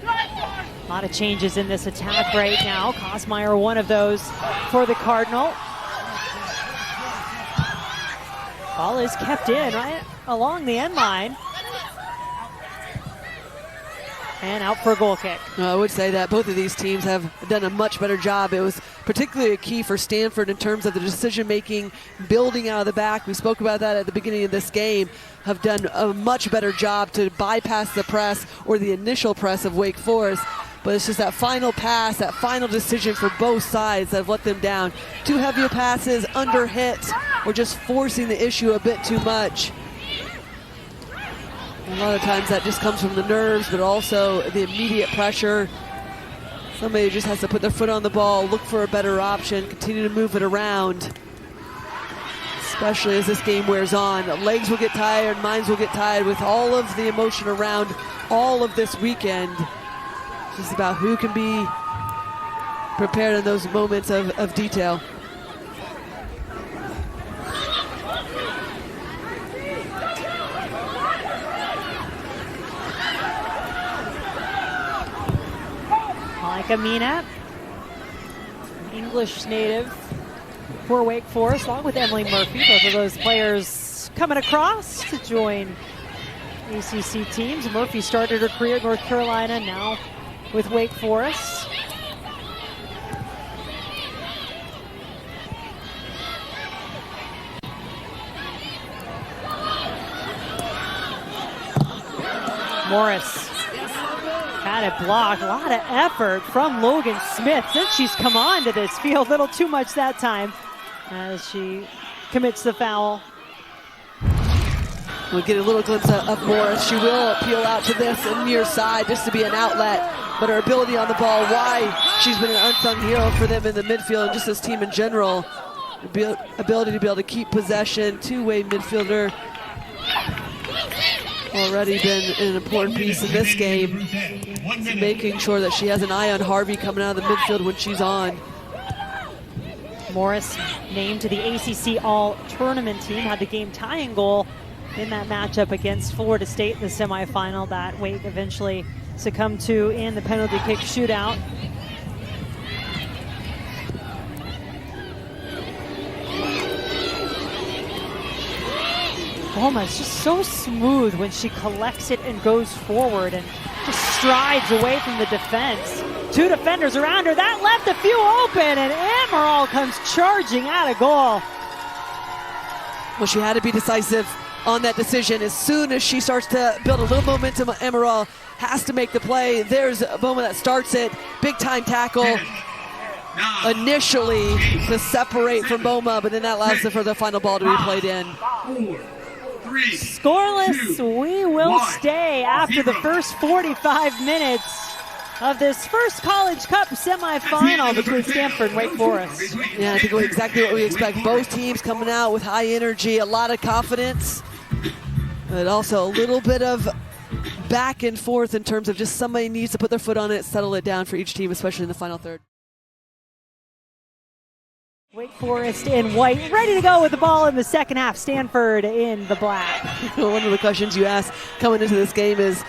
A: A lot of changes in this attack right now. Kosmeyer, one of those for the Cardinal. Ball is kept in right along the end line. And out for a goal kick.
B: I would say that both of these teams have done a much better job. It was particularly a key for Stanford in terms of the decision-making, building out of the back. We spoke about that at the beginning of this game. Have done a much better job to bypass the press or the initial press of Wake Forest. But it's just that final pass, that final decision for both sides that have let them down. Too heavy of passes, under hit, or just forcing the issue a bit too much. A lot of times that just comes from the nerves, but also the immediate pressure. Somebody just has to put their foot on the ball, look for a better option, continue to move it around. Especially as this game wears on. Legs will get tired, minds will get tired with all of the emotion around all of this weekend. It's just about who can be prepared in those moments of detail.
A: Amina, English native for Wake Forest, along with Emily Murphy. Both of those players coming across to join ACC teams. Murphy started her career at North Carolina, now with Wake Forest. Morris. Had it blocked. A lot of effort from Logan Smith since she's come on to this field. A little too much that time as she commits the foul.
B: We'll get a little glimpse of Morris. She will peel out to this near side just to be an outlet. But her ability on the ball, why she's been an unsung hero for them in the midfield and just this team in general. Ability to be able to keep possession, two-way midfielder. Already been an important piece in this game, making sure that she has an eye on Harvey coming out of the midfield when she's on.
A: Morris named to the ACC All-Tournament team, had the game-tying goal in that matchup against Florida State in the semifinal that Wake eventually succumbed to in the penalty kick shootout. Boma is just so smooth when she collects it and goes forward and just strides away from the defense. Two defenders around her. That left a few open, and Amaral comes charging out of goal.
B: Well, she had to be decisive on that decision. As soon as she starts to build a little momentum, Amaral has to make the play. There's Boma that starts it. Big time tackle initially to separate from Boma, but then that allows for the final ball to be played in.
A: Scoreless, we will stay after the first 45 minutes of this first College Cup semifinal between Stanford and Wake Forest.
B: Yeah, I think exactly what we expect. Both teams coming out with high energy, a lot of confidence, but also a little bit of back and forth in terms of just somebody needs to put their foot on it, settle it down for each team, especially in the final third.
A: Wake Forest in white, ready to go with the ball in the second half. Stanford in the black.
B: One of the questions you ask coming into this game is,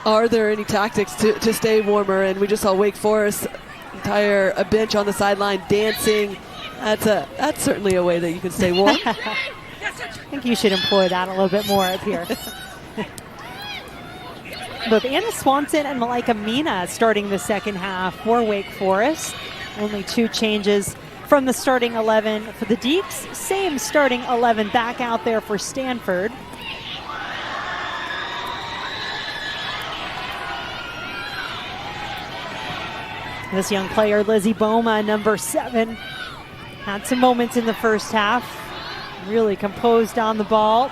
B: are there any tactics to stay warmer? And we just saw Wake Forest entire a bench on the sideline dancing. That's certainly a way that you can stay warm.
A: I think you should employ that a little bit more up here. Both Anna Swanson and Malika Mina starting the second half for Wake Forest. Only two changes from the starting 11 for the Deeks. Same starting 11 back out there for Stanford. This young player, Lizzie Boma, number 7, had some moments in the first half. Really composed on the ball.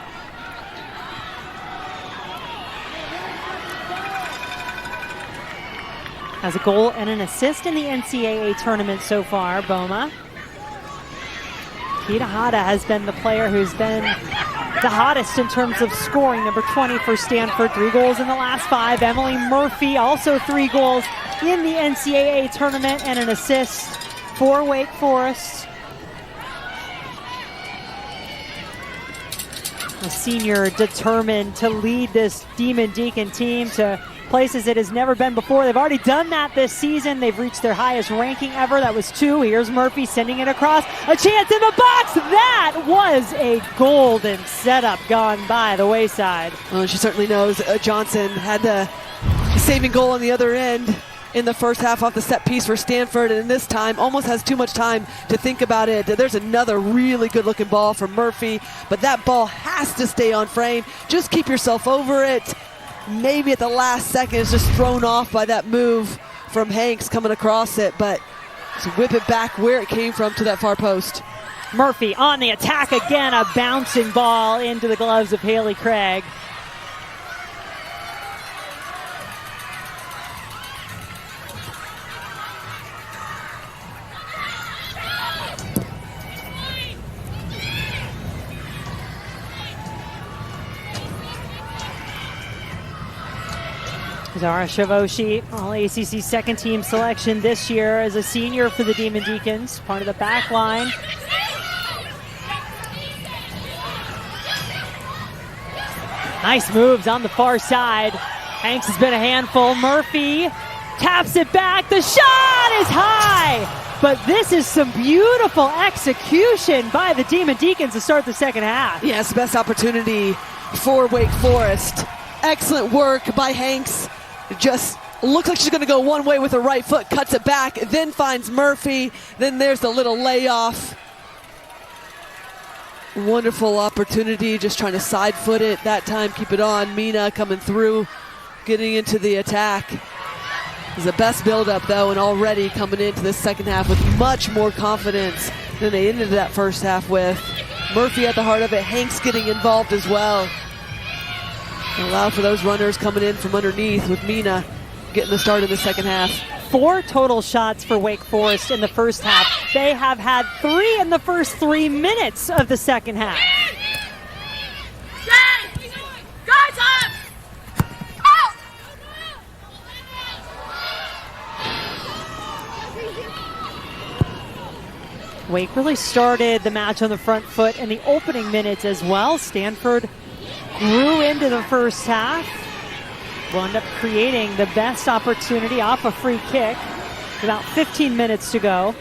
A: Has a goal and an assist in the NCAA tournament so far, Boma. Kita Hada has been the player who's been the hottest in terms of scoring. Number 20 for Stanford, 3 goals in the last 5. Emily Murphy, also 3 goals in the NCAA tournament and an assist for Wake Forest. A senior determined to lead this Demon Deacon team to places it has never been before. They've already done that this season. They've reached their highest ranking ever. That was 2. Here's Murphy sending it across. A chance in the box. That was a golden setup gone by the wayside.
B: Well, she certainly knows Johnson had the saving goal on the other end in the first half off the set piece for Stanford, and this time almost has too much time to think about it. There's another really good looking ball from Murphy, but that ball has to stay on frame. Just keep yourself over it. Maybe at the last second it's just thrown off by that move from Hanks coming across it, but just whip it back where it came from to that far post.
A: Murphy on the attack again, a bouncing ball into the gloves of Haley Craig. Zara Shavoshi, All-ACC second team selection this year as a senior for the Demon Deacons, part of the back line. Nice moves on the far side. Hanks has been a handful. Murphy taps it back. The shot is high, but this is some beautiful execution by the Demon Deacons to start the second half.
B: Yes, the best opportunity for Wake Forest. Excellent work by Hanks. Just looks like she's going to go one way with her right foot, cuts it back, then finds Murphy. Then there's the little layoff. Wonderful opportunity, just trying to side foot it. That time, keep it on. Mina coming through, getting into the attack. It's the best build-up, though, and already coming into the second half with much more confidence than they ended that first half with. Murphy at the heart of it, Hanks getting involved as well. Allow for those runners coming in from underneath with Mina getting the start in the second half.
A: 4 total shots for Wake Forest in the first half. They have had 3 in the first 3 minutes of the second half. Wake really started the match on the front foot in the opening minutes as well. Stanford grew into the first half. Wound up creating the best opportunity off a free kick. About 15 minutes to go.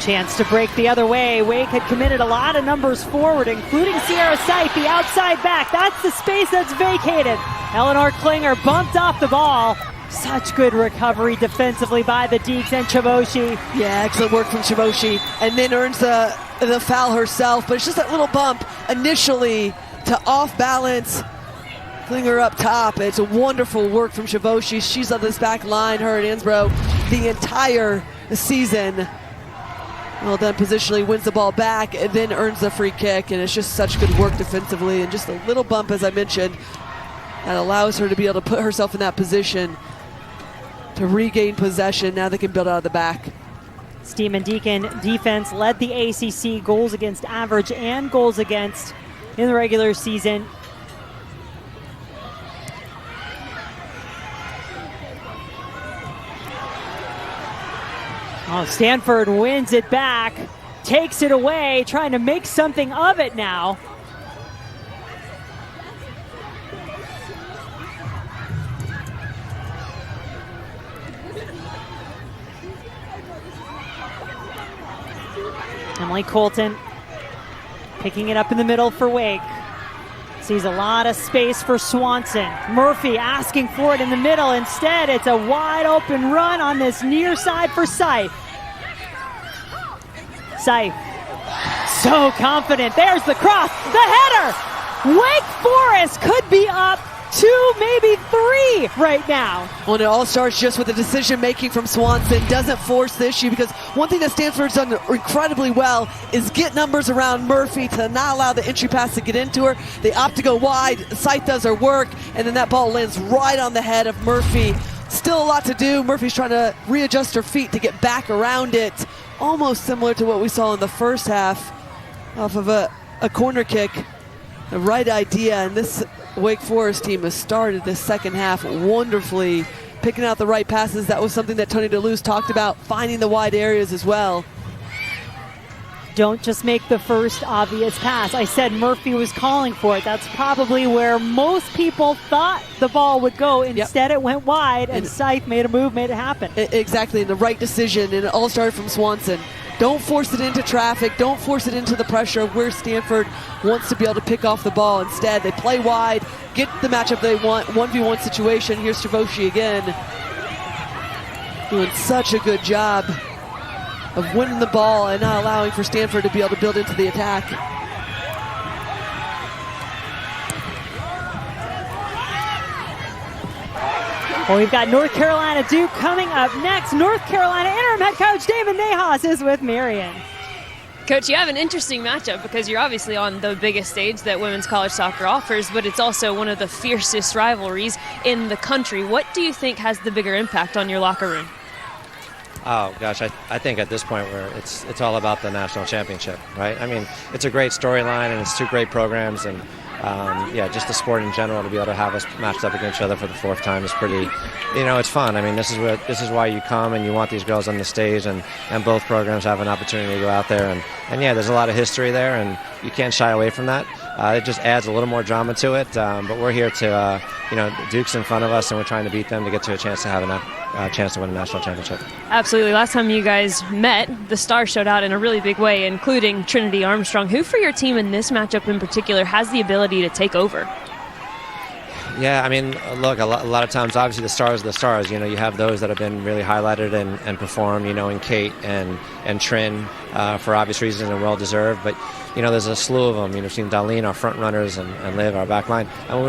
A: Chance to break the other way. Wake had committed a lot of numbers forward, including Sierra Sipe, the outside back. That's the space that's vacated. Eleanor Klinger bumped off the ball. Such good recovery defensively by the Deeks and Chavoshi.
B: Yeah, excellent work from Chavoshi. And then earns the foul herself, but it's just that little bump initially to off balance. Klinger up top. It's a wonderful work from Chavoshi. She's on this back line, her and Ansbro, the entire season. Well done positionally, wins the ball back, and then earns the free kick. And it's just such good work defensively, and just a little bump, as I mentioned, that allows her to be able to put herself in that position to regain possession. Now they can build out of the back.
A: Demon Deacon defense led the ACC goals against average and goals against in the regular season. Oh, Stanford wins it back, takes it away, trying to make something of it now. Emily Colton picking it up in the middle for Wake. Sees a lot of space for Swanson. Murphy asking for it in the middle. Instead, it's a wide open run on this near side for Sipe. Sipe, so confident. There's the cross, the header. Wake Forest could be up 2, maybe 3 right now.
B: Well, it all starts just with the decision making from Swanson. Doesn't force the issue, because one thing that Stanford's done incredibly well is get numbers around Murphy to not allow the entry pass to get into her. They opt to go wide. Sipe does her work, and then that ball lands right on the head of Murphy. Still a lot to do. Murphy's trying to readjust her feet to get back around it. Almost similar to what we saw in the first half off of a corner kick. The right idea, and this Wake Forest team has started this second half wonderfully, picking out the right passes. That was something that Tony DeLuz talked about, finding the wide areas as well.
A: Don't just make the first obvious pass. I said Murphy was calling for it. That's probably where most people thought the ball would go. Instead, It went wide, and Sipe made a move, made it happen.
B: Exactly, the right decision, and it all started from Swanson. Don't force it into traffic. Don't force it into the pressure of where Stanford wants to be able to pick off the ball. Instead, they play wide, get the matchup they want, 1v1 situation. Here's Chavoshi again, doing such a good job of winning the ball and not allowing for Stanford to be able to build into the attack.
A: Well, we've got North Carolina Duke coming up next. North Carolina interim head coach David Nahas is with Marion.
C: Coach, you have an interesting matchup because you're obviously on the biggest stage that women's college soccer offers, but it's also one of the fiercest rivalries in the country. What do you think has the bigger impact on your locker room?
E: Oh gosh, I think at this point where it's all about the national championship, right? I mean, it's a great storyline and it's two great programs, and just the sport in general, to be able to have us matched up against each other for the 4th time is pretty, it's fun. I mean, this is why you come and you want these girls on the stage, and both programs have an opportunity to go out there, and there's a lot of history there, and you can't shy away from that. It just adds a little more drama to it, but we're here to, Duke's in front of us, and we're trying to beat them to get to a chance to have a chance to win a national championship.
C: Absolutely. Last time you guys met, the Stars showed out in a really big way, including Trinity Armstrong. Who for your team in this matchup in particular has the ability to take over?
E: Yeah, I mean, look, a lot of times, obviously, the stars are the stars. You have those that have been really highlighted and performed, in Kate and Trin for obvious reasons and well-deserved. But, there's a slew of them. We've seen Darlene, our front runners, and Liv, our back line. And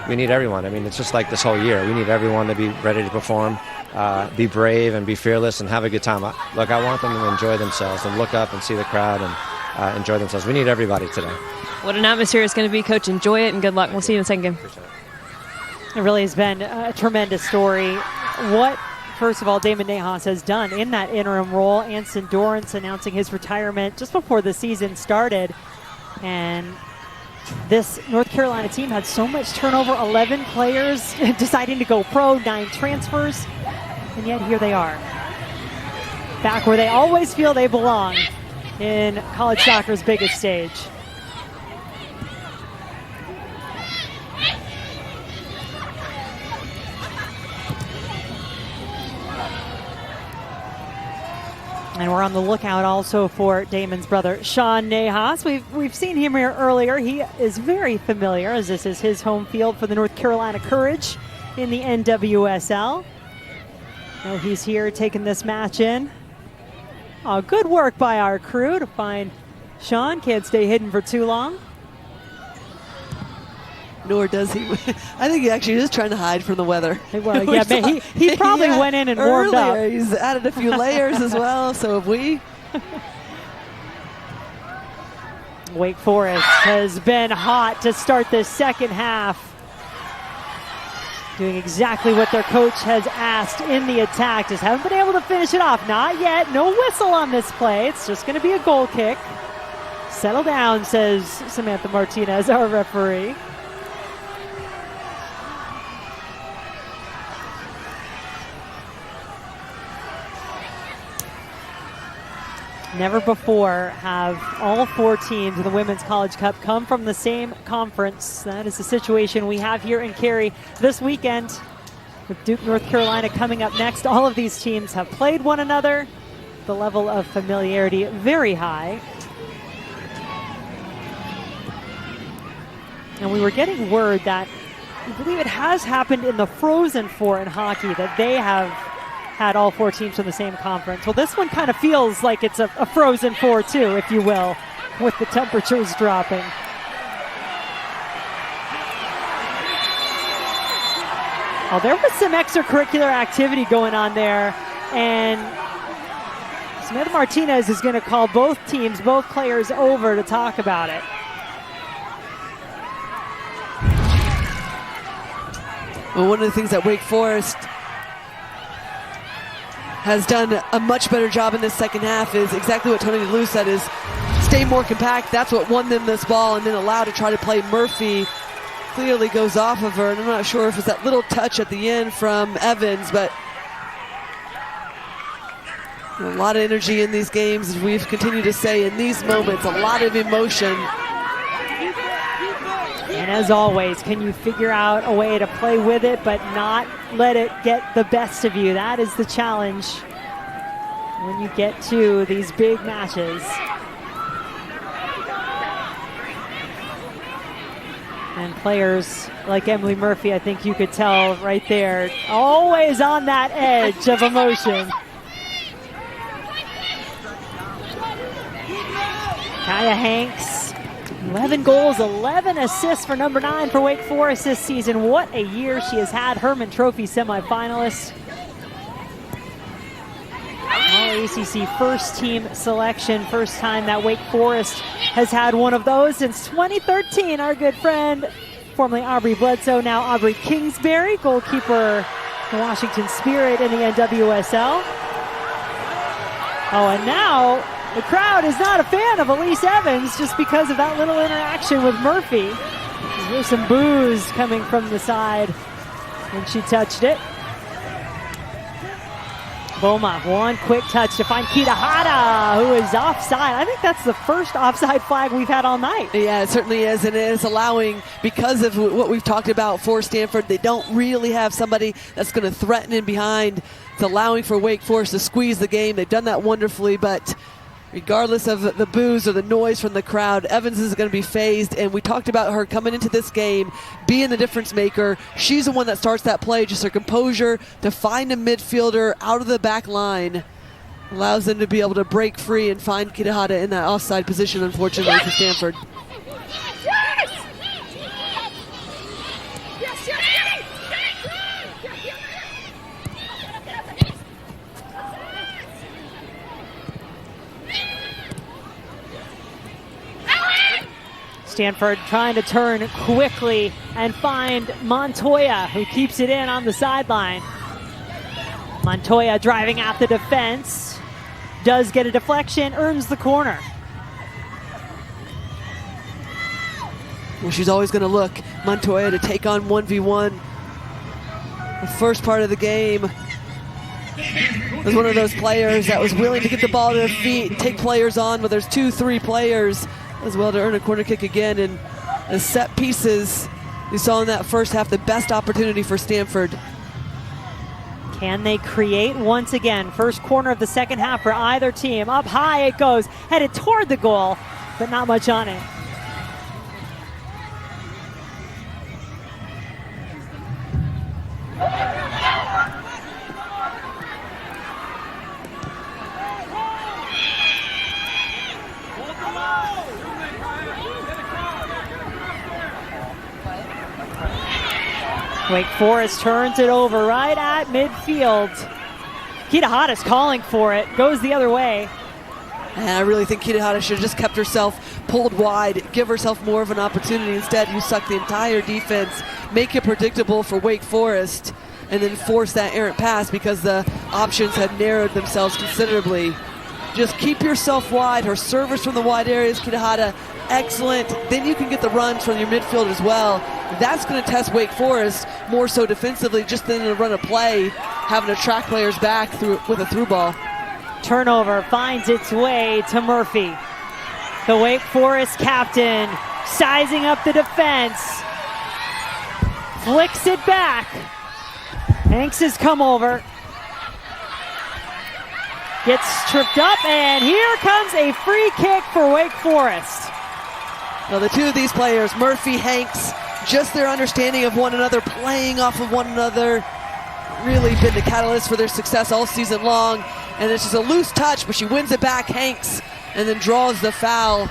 E: we need everyone. I mean, it's just like this whole year. We need everyone to be ready to perform, be brave and be fearless and have a good time. Look, I want them to enjoy themselves and look up and see the crowd and enjoy themselves. We need everybody today.
C: What an atmosphere it's going to be, Coach. Enjoy it, and good luck. We'll see you in the second game.
A: It really has been a tremendous story. What, first of all, Damon Nahas has done in that interim role. Anson Dorrance announcing his retirement just before the season started. And This North Carolina team had so much turnover, 11 players deciding to go pro, 9 transfers, and yet here they are. Back where they always feel they belong in college soccer's biggest stage. And we're on the lookout also for Damon's brother, Sean Nahas. We've seen him here earlier. He is very familiar, as this is his home field for the North Carolina Courage in the NWSL. Now he's here taking this match in. Oh, good work by our crew to find Sean. Can't stay hidden for too long.
B: Nor does he. I think he actually is trying to hide from the weather.
A: Well, yeah, he probably went in and warmed up.
B: He's added a few layers as well, so have we.
A: Wake Forest has been hot to start this second half. Doing exactly what their coach has asked in the attack. Just haven't been able to finish it off. Not yet. No whistle on this play. It's just going to be a goal kick. Settle down, says Samantha Martinez, our referee. Never before have all 4 teams in the Women's College Cup come from the same conference. That is the situation we have here in Cary this weekend, with Duke, North Carolina coming up next. All of these teams have played one another. The level of familiarity very high. And we were getting word that I believe it has happened in the Frozen Four in hockey, that they have had all 4 teams from the same conference. Well, this one kind of feels like it's a Frozen Four too, if you will, with the temperatures dropping. Oh, there was some extracurricular activity going on there, and Samantha Martinez is going to call both teams, both players over to talk about it.
B: Well, one of the things that Wake Forest has done a much better job in this second half is exactly what Tony DeLu said, is stay more compact. That's what won them this ball, and then allowed to try to play. Murphy clearly goes off of her, and I'm not sure if it's that little touch at the end from Evans, but a lot of energy in these games, as we've continued to say, in these moments, a lot of emotion.
A: And as always, can you figure out a way to play with it but not let it get the best of you? That is the challenge when you get to these big matches. And players like Emily Murphy, I think you could tell right there, always on that edge of emotion. Kaya Hanks, 11 goals, 11 assists for number 9 for Wake Forest this season. What a year she has had. Herman Trophy semifinalist. All ACC first team selection. First time that Wake Forest has had one of those since 2013. Our good friend, formerly Aubrey Bledsoe, now Aubrey Kingsbury, goalkeeper for Washington Spirit in the NWSL. Oh, and now the crowd is not a fan of Elise Evans just because of that little interaction with Murphy. There's some boos coming from the side when she touched it. Boma, one quick touch to find Kitahara, who is offside. I think that's the first offside flag we've had all night.
B: Yeah, it certainly is, and it is allowing, because of what we've talked about for Stanford, they don't really have somebody that's going to threaten in behind. It's allowing for Wake Forest to squeeze the game. They've done that wonderfully, but regardless of the boos or the noise from the crowd, Evans is going to be phased, and we talked about her coming into this game, being the difference maker. She's the one that starts that play, just her composure to find a midfielder out of the back line. Allows them to be able to break free and find Kitahara in that offside position, unfortunately, for Stanford.
A: Stanford trying to turn quickly and find Montoya, who keeps it in on the sideline. Montoya driving at the defense, does get a deflection, earns the corner.
B: Well, she's always going to look, Montoya, to take on 1v1. The first part of the game was one of those players that was willing to get the ball to her feet, take players on, but there's 2-3 players as well to earn a corner kick again. And the set pieces we saw in that first half, the best opportunity for Stanford.
A: Can they create once again? First corner of the second half for either team. Up high it goes, headed toward the goal, but not much on it. Wake Forest turns it over right at midfield. Kitahata's calling for it, goes the other way.
B: And I really think Kitahata should have just kept herself pulled wide, give herself more of an opportunity. Instead, you suck the entire defense, make it predictable for Wake Forest, and then force that errant pass because the options had narrowed themselves considerably. Just keep yourself wide. Her service from the wide areas, Kitahata, excellent. Then you can get the runs from your midfield as well. That's going to test Wake Forest more so defensively, just than to run a play, having to track players back through with a through ball.
A: Turnover finds its way to Murphy. The Wake Forest captain sizing up the defense. Flicks it back. Hanks has come over. Gets tripped up, and here comes a free kick for Wake Forest.
B: Now the two of these players, Murphy, Hanks, just their understanding of one another, playing off of one another, really been the catalyst for their success all season long. And it's just a loose touch, but she wins it back, Hanks, and then draws the foul.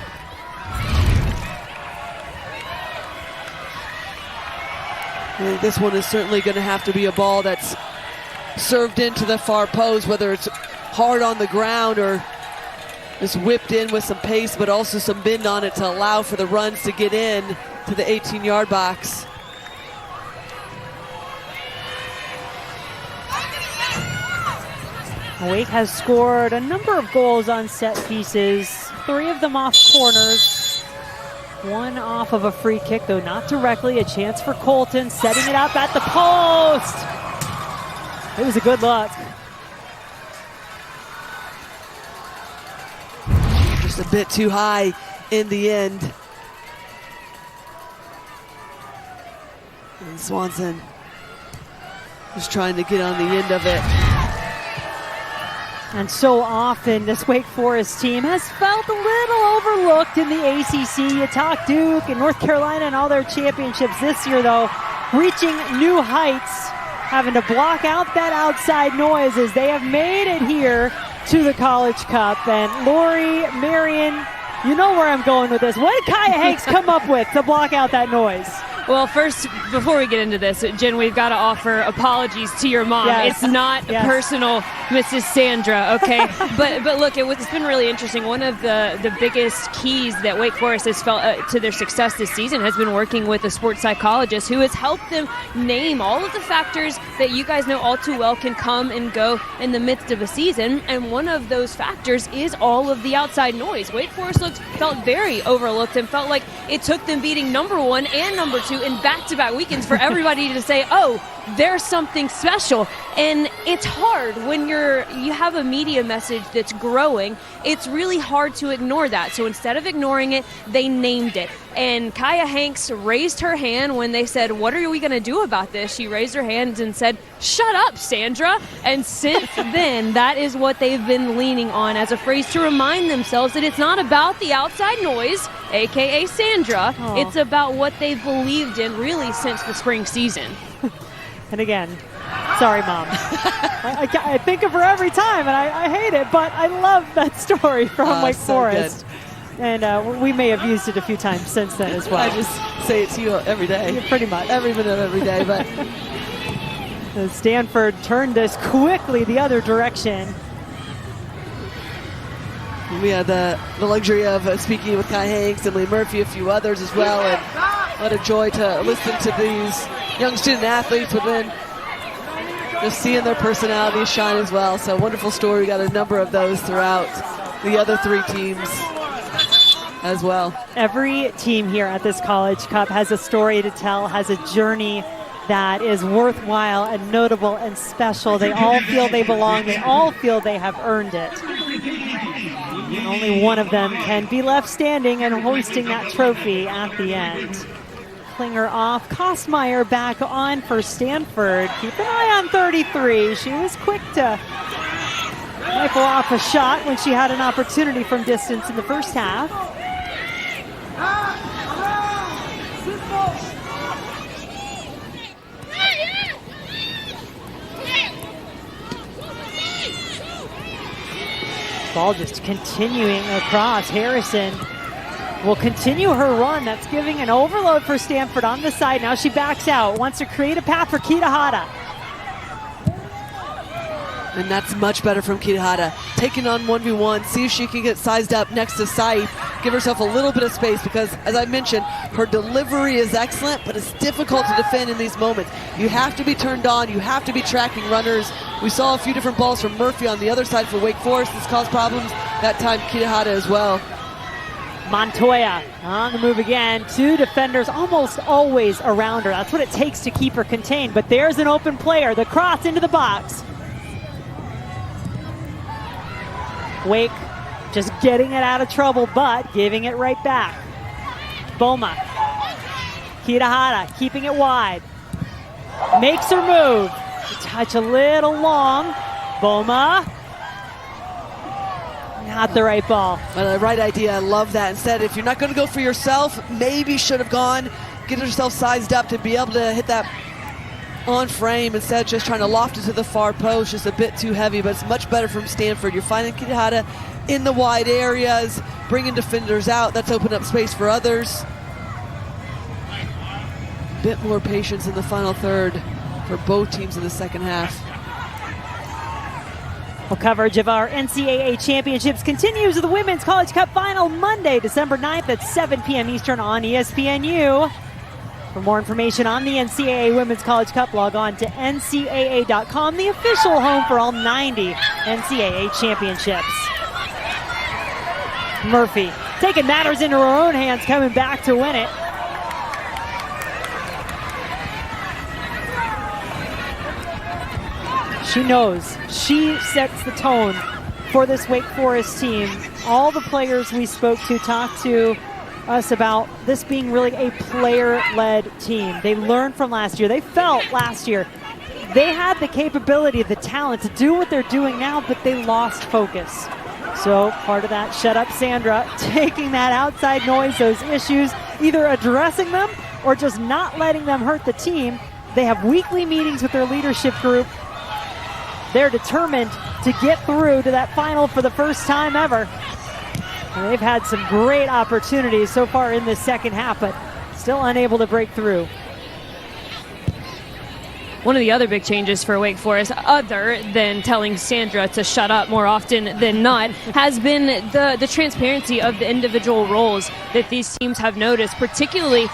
B: I think this one is certainly going to have to be a ball that's served into the far post, whether it's hard on the ground or just whipped in with some pace, but also some bend on it to allow for the runs to get in to the 18-yard box.
A: Wake has scored a number of goals on set pieces, 3 of them off corners, 1 off of a free kick, though not directly. A chance for Colton, setting it up at the post. It was a good look.
B: Just a bit too high in the end. And Swanson just trying to get on the end of it.
A: And so often this Wake Forest team has felt a little overlooked in the ACC. You talk Duke and North Carolina and all their championships. This year, though, reaching new heights, having to block out that outside noise as they have made it here to the College Cup. And Lori, Marion, you know where I'm going with this. What did Kaya Hanks come up with to block out that noise?
C: Well, first, before we get into this, Jen, we've got to offer apologies to your mom.
A: Yes.
C: It's not personal, Mrs. Sandra, okay? but look, it's been really interesting. One of the biggest keys that Wake Forest has felt to their success this season has been working with a sports psychologist who has helped them name all of the factors that you guys know all too well can come and go in the midst of a season. And one of those factors is all of the outside noise. Wake Forest felt very overlooked and felt like it took them beating number 1 and number 2 in back-to-back weekends for everybody to say, oh, there's something special. And it's hard when you have a media message that's growing. It's really hard to ignore that. So instead of ignoring it, they named it. And Kaya Hanks raised her hand when they said, what are we going to do about this? She raised her hand and said, shut up, Sandra. And since then, that is what they've been leaning on as a phrase to remind themselves that it's not about the outside noise, a.k.a. Sandra.
A: Aww.
C: It's about what they've believed in really since the spring season.
A: And again, sorry, Mom. I think of her every time, and I hate it, but I love that story from Wake Forest.
B: Good.
A: And we may have used it a few times since then as well.
B: I just say it to you every day.
A: Yeah, pretty much.
B: Every minute of every day. But
A: Stanford turned this quickly the other direction.
B: We had the luxury of speaking with Kai Hanks, Emily Murphy, a few others as well. And what a joy to listen to these young student athletes, but then just seeing their personalities shine as well. So wonderful story. We got a number of those throughout the other 3 teams. as well.
A: Every team here at this College Cup has a story to tell, has a journey that is worthwhile and notable and special. They all feel they belong. They all feel they have earned it. And only one of them can be left standing and hoisting that trophy at the end. Klinger off. Kostmeyer back on for Stanford. Keep an eye on 33. She was quick to rifle off a shot when she had an opportunity from distance in the first half. Ball just continuing across. Harrison will continue her run. That's giving an overload for Stanford on the side. Now she backs out, wants to create a path for Kitahara.
B: And that's much better from Kitahara. Taking on 1v1, see if she can get sized up next to Saif, give herself a little bit of space because, as I mentioned, her delivery is excellent, but it's difficult to defend in these moments. You have to be turned on, you have to be tracking runners. We saw a few different balls from Murphy on the other side for Wake Forest. This caused problems. That time, Kitahara as well.
A: Montoya on the move again. Two defenders almost always around her. That's what it takes to keep her contained, but there's an open player. The cross into the box. Wake just getting it out of trouble, but giving it right back. Boma. Kitahara keeping it wide. Makes her move. Touch a little long. Boma. Not the right ball.
B: Well, the right idea. I love that. Instead, if you're not going to go for yourself, maybe should have gone, get yourself sized up to be able to hit that on frame instead of just trying to loft it to the far post. Just a bit too heavy, but it's much better from Stanford. You're finding Kitahara in the wide areas, bringing defenders out. That's opened up space for others. Bit more patience in the final third for both teams in the second half.
A: Well, coverage of our NCAA championships continues with the Women's College Cup Final Monday, December 9th at 7 p.m. Eastern on ESPNU. For more information on the NCAA Women's College Cup, log on to ncaa.com, the official home for all 90 NCAA championships. Murphy taking matters into her own hands, coming back to win it. She knows. She sets the tone for this Wake Forest team. All the players we spoke to talked to us about this being really a player-led team. They learned from last year. They felt last year they had the capability, the talent to do what they're doing now, but they lost focus. So part of that, shut up Sandra, taking that outside noise, those issues, either addressing them or just not letting them hurt the team. They have weekly meetings with their leadership group. They're determined to get through to that final for the first time ever. And they've had some great opportunities so far in this second half, but still unable to break through.
C: One of the other big changes for Wake Forest, other than telling Sandra to shut up more often than not, has been the transparency of the individual roles that these teams have noticed. Particularly,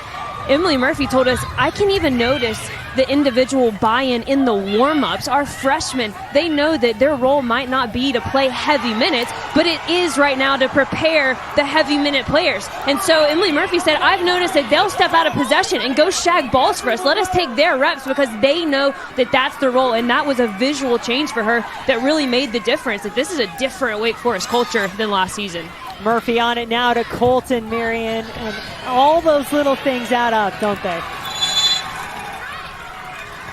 C: Emily Murphy told us, I can even notice the individual buy-in in the warm-ups. Our freshmen, they know that their role might not be to play heavy minutes, but it is right now to prepare the heavy minute players. And so Emily Murphy said, I've noticed that they'll step out of possession and go shag balls for us. Let us take their reps because they know that that's their role. And that was a visual change for her that really made the difference. That this is a different Wake Forest culture than last season.
A: Murphy on it now to Colton, Marion, and all those little things add up, don't they?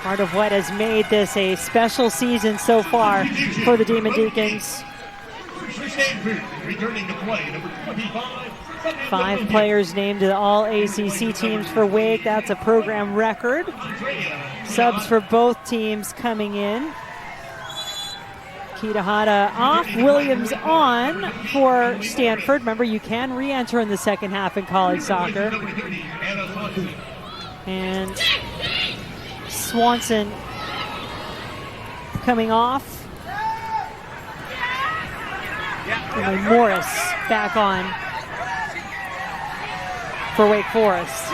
A: Part of what has made this a special season so far for the Demon Deacons. Five players named to the All-ACC teams for Wake. That's a program record. Subs for both teams coming in. Kitahara off, Williams on for Stanford. Remember, you can re-enter in the second half in college soccer. And Swanson coming off. And then Morris back on for Wake Forest.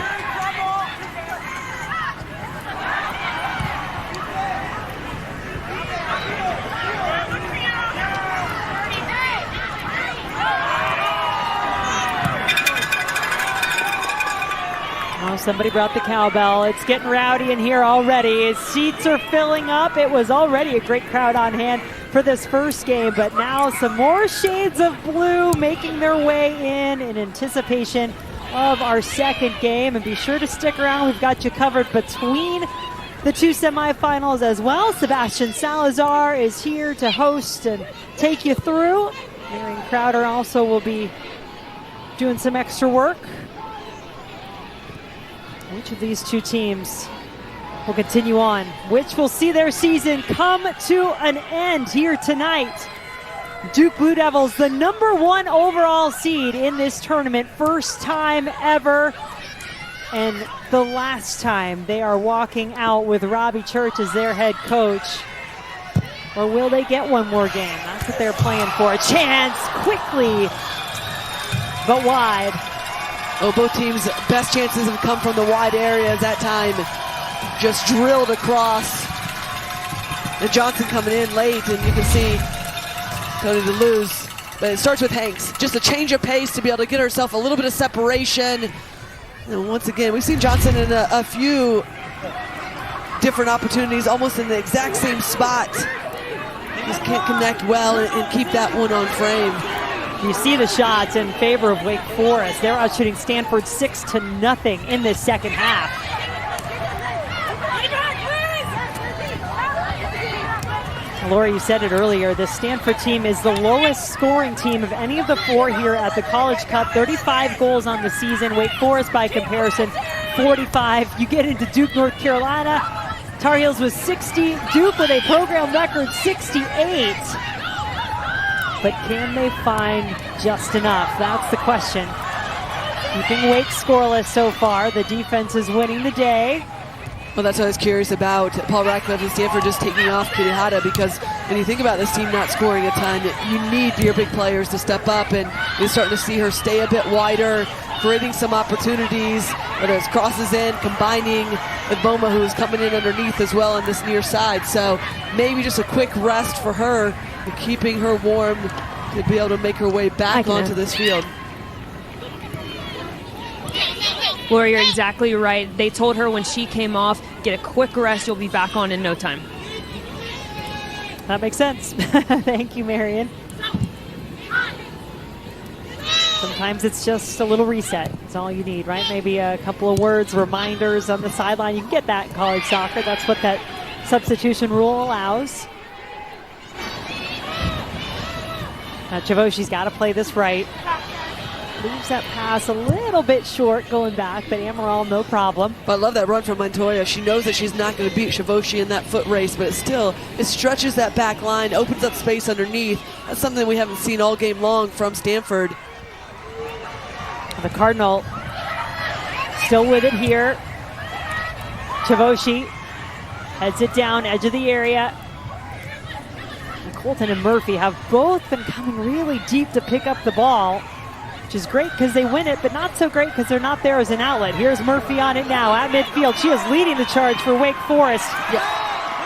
A: Oh, somebody brought the cowbell. It's getting rowdy in here already. Seats are filling up. It was already a great crowd on hand for this first game, but now some more shades of blue making their way in anticipation of our second game. And be sure to stick around. We've got you covered between the two semifinals as well. Sebastian Salazar is here to host and take you through. Marion Crowder also will be doing some extra work. Which of these two teams will continue on? Which will see their season come to an end here tonight? Duke Blue Devils, the #1 overall seed in this tournament, first time ever, and the last time they are walking out with Robbie Church as their head coach. Or will they get one more game? That's what they're playing for. A chance quickly, but wide.
B: Oh, both teams' best chances have come from the wide areas that time. Just drilled across. And Johnson coming in late, and you can see Tony to lose. But it starts with Hanks. Just a change of pace to be able to get herself a little bit of separation. And once again, we've seen Johnson in a few different opportunities, almost in the exact same spot. Just can't connect well and keep that one on frame.
A: You see the shots in favor of Wake Forest. They're out shooting Stanford 6-0 in this second half. Laura, you said it earlier, the Stanford team is the lowest scoring team of any of the four here at the College Cup. 35 goals on the season. Wake Forest, by comparison, 45. You get into Duke, North Carolina. Tar Heels with 60. Duke with a program record 68. But can they find just enough? That's the question. Keeping Wake scoreless so far. The defense is winning the day.
B: Well, that's what I was curious about. Paul Ratcliffe and Stanford just taking off Kitihara, because when you think about this team not scoring a ton, you need your big players to step up, and you're starting to see her stay a bit wider, creating some opportunities, whether it's crosses in, combining with Boma, who is coming in underneath as well on this near side. So maybe just a quick rest for her, and keeping her warm to be able to make her way back onto this field.
C: Laura, you're exactly right. They told her when she came off, get a quick rest, you'll be back on in no time.
A: That makes sense. Thank you, Marion. Sometimes it's just a little reset. It's all you need, right? Maybe a couple of words, reminders on the sideline. You can get that in college soccer. That's what that substitution rule allows. Chavoshi's got to play this right. Leaves that pass a little bit short going back, but Amaral, no problem.
B: But I love that run from Montoya. She knows that she's not going to beat Chavoshi in that foot race, but it stretches that back line, opens up space underneath. That's something we haven't seen all game long from Stanford.
A: The Cardinal still with it here. Chavoshi heads it down, edge of the area. And Colton and Murphy have both been coming really deep to pick up the ball, which is great because they win it, but not so great because they're not there as an outlet. Here's Murphy on it now at midfield. She is leading the charge for Wake Forest.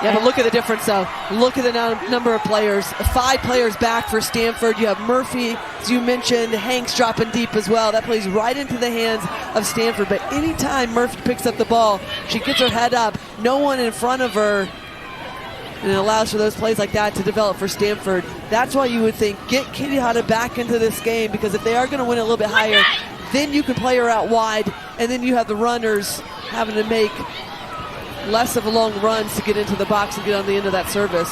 B: Yeah, but look at the difference, though. Look at the number of players. 5 players back for Stanford. You have Murphy, as you mentioned, Hanks dropping deep as well. That plays right into the hands of Stanford. But anytime Murphy picks up the ball, she gets her head up, no one in front of her, and it allows for those plays like that to develop for Stanford. That's why you would think, get Kitihara back into this game, because if they are going to win a little bit higher, then you can play her out wide, and then you have the runners having to make less of a long runs to get into the box and get on the end of that service.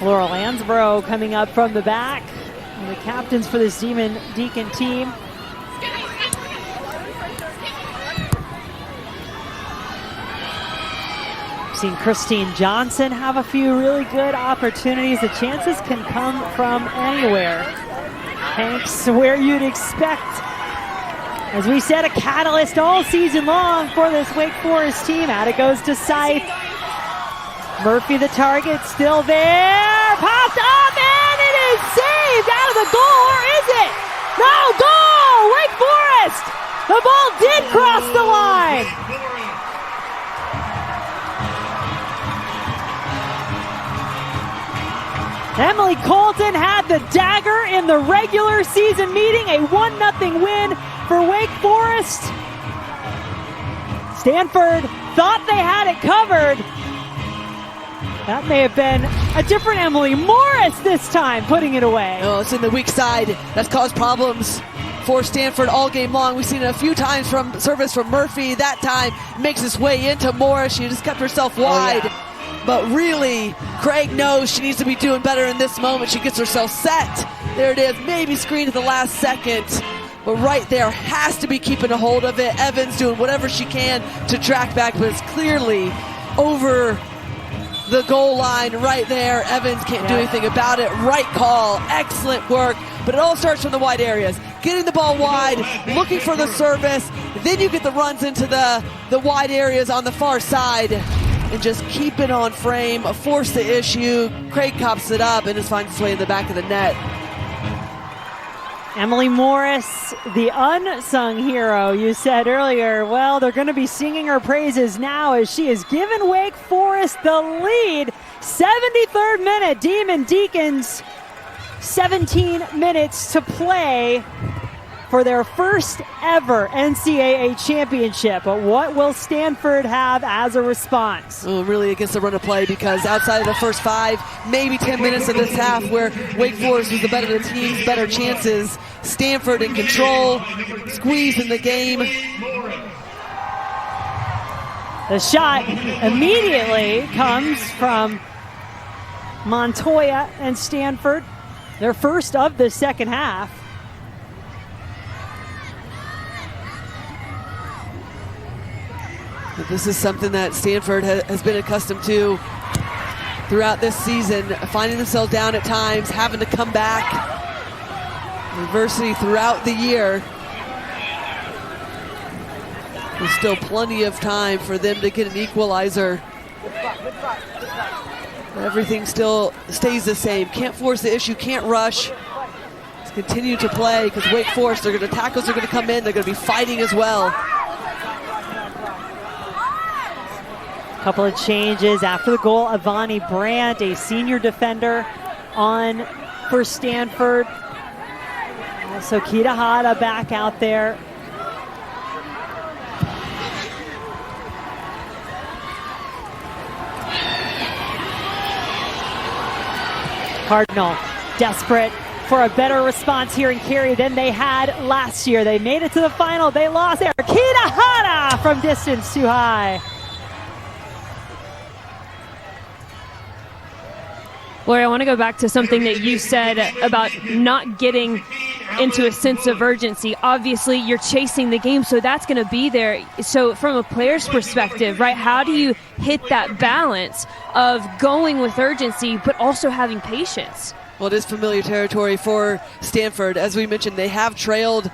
A: Laura Lansborough coming up from the back. And the captains for this Demon Deacon team. Seen Christine Johnson have a few really good opportunities. The chances can come from anywhere. Hanks, where you'd expect. As we said, a catalyst all season long for this Wake Forest team. Out it goes to Scythe. Murphy, the target, still there. Popped up, and it is saved out of the goal, or is it? No, goal! Wake Forest! The ball did cross the line. Emily Colton had the dagger in the regular season meeting. A 1-0 win for Wake Forest. Stanford thought they had it covered. That may have been a different Emily Morris this time, putting it away.
B: Oh, it's in the weak side. That's caused problems for Stanford all game long. We've seen it a few times from service from Murphy. That time makes its way into Morris. She just kept herself wide.
A: Oh, yeah.
B: But really, Craig knows she needs to be doing better in this moment. She gets herself set. There it is, maybe screened at the last second. But right there, has to be keeping a hold of it. Evans doing whatever she can to track back, but it's clearly over the goal line right there. Evans can't do anything about it. Right call, excellent work. But it all starts from the wide areas. Getting the ball wide, looking for the service. Then you get the runs into the wide areas on the far side. And just keep it on frame, force the issue. Craig cops it up and just finds its way in the back of the net.
A: Emily Morris, the unsung hero. You said earlier, well, they're going to be singing her praises now as she has given Wake Forest the lead. 73rd minute, Demon Deacons, 17 minutes to play for their first ever NCAA championship. But what will Stanford have as a response?
B: Oh, really against the run of play, because outside of the first 5, maybe 10 minutes of this half where Wake Forest was the better of the teams, better chances, Stanford in control, squeeze in the game.
A: The shot immediately comes from Montoya and Stanford, their first of the second half.
B: This is something that Stanford has been accustomed to throughout this season, finding themselves down at times, having to come back. Adversity throughout the year. There's still plenty of time for them to get an equalizer. Everything still stays the same. Can't force the issue, can't rush. Just continue to play, because Wake Forest, tackles are going to come in, they're going to be fighting as well.
A: Couple of changes after the goal. Avani Brandt, a senior defender, on for Stanford. Also Kitahara back out there. Cardinal desperate for a better response here in Cary than they had last year. They made it to the final. They lost there. Kitahara from distance too high.
C: Lori, I want to go back to something that you said about not getting into a sense of urgency. Obviously, you're chasing the game, so that's going to be there. So from a player's perspective, right, how do you hit that balance of going with urgency but also having patience?
B: Well, it is familiar territory for Stanford. As we mentioned, they have trailed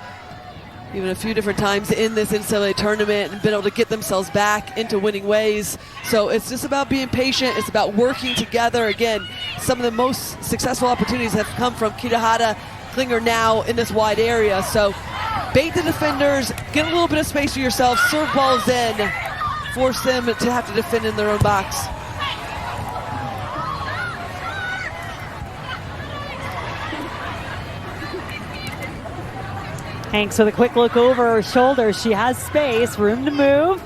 B: even a few different times in this NCAA tournament and been able to get themselves back into winning ways. So it's just about being patient. It's about working together. Again, some of the most successful opportunities have come from Kitahara, Klinger now in this wide area. So bait the defenders, get a little bit of space for yourself, serve balls in, force them to have to defend in their own box.
A: Hanks with a quick look over her shoulder. She has space, room to move,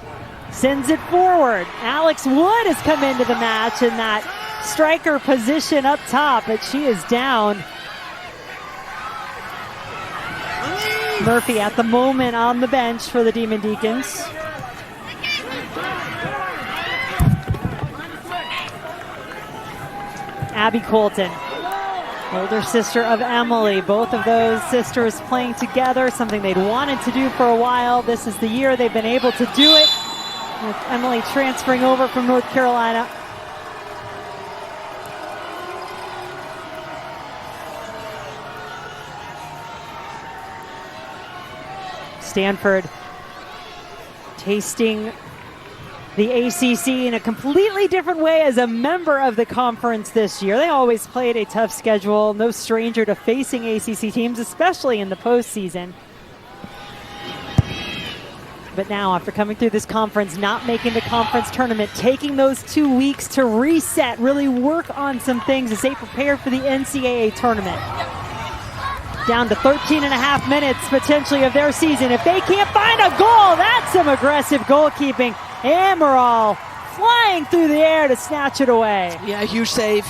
A: sends it forward. Alex Wood has come into the match in that striker position up top, but she is down. Murphy at the moment on the bench for the Demon Deacons. Abby Colton, older sister of Emily. Both of those sisters playing together, something they'd wanted to do for a while. This is the year they've been able to do it, with Emily transferring over from North Carolina. Stanford tasting the ACC in a completely different way as a member of the conference this year. They always played a tough schedule, no stranger to facing ACC teams, especially in the postseason. But now, after coming through this conference, not making the conference tournament, taking those 2 weeks to reset, really work on some things as they prepare for the NCAA tournament. down to 13 and a half minutes potentially of their season. If they can't find a goal, that's some aggressive goalkeeping. Amaral flying through the air to snatch it away.
B: Yeah, huge save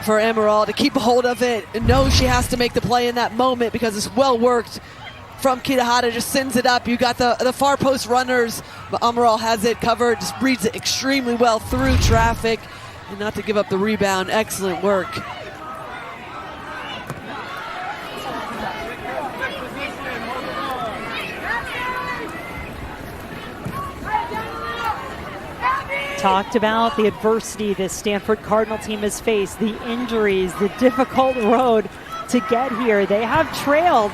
B: for Amaral to keep a hold of it and knows she has to make the play in that moment because it's well worked from Kitahara. Just sends it up. You got the far post runners, but Amaral has it covered, just reads it extremely well through traffic and not to give up the rebound. Excellent work.
A: Talked about the adversity this Stanford Cardinal team has faced, the injuries, the difficult road to get here. They have trailed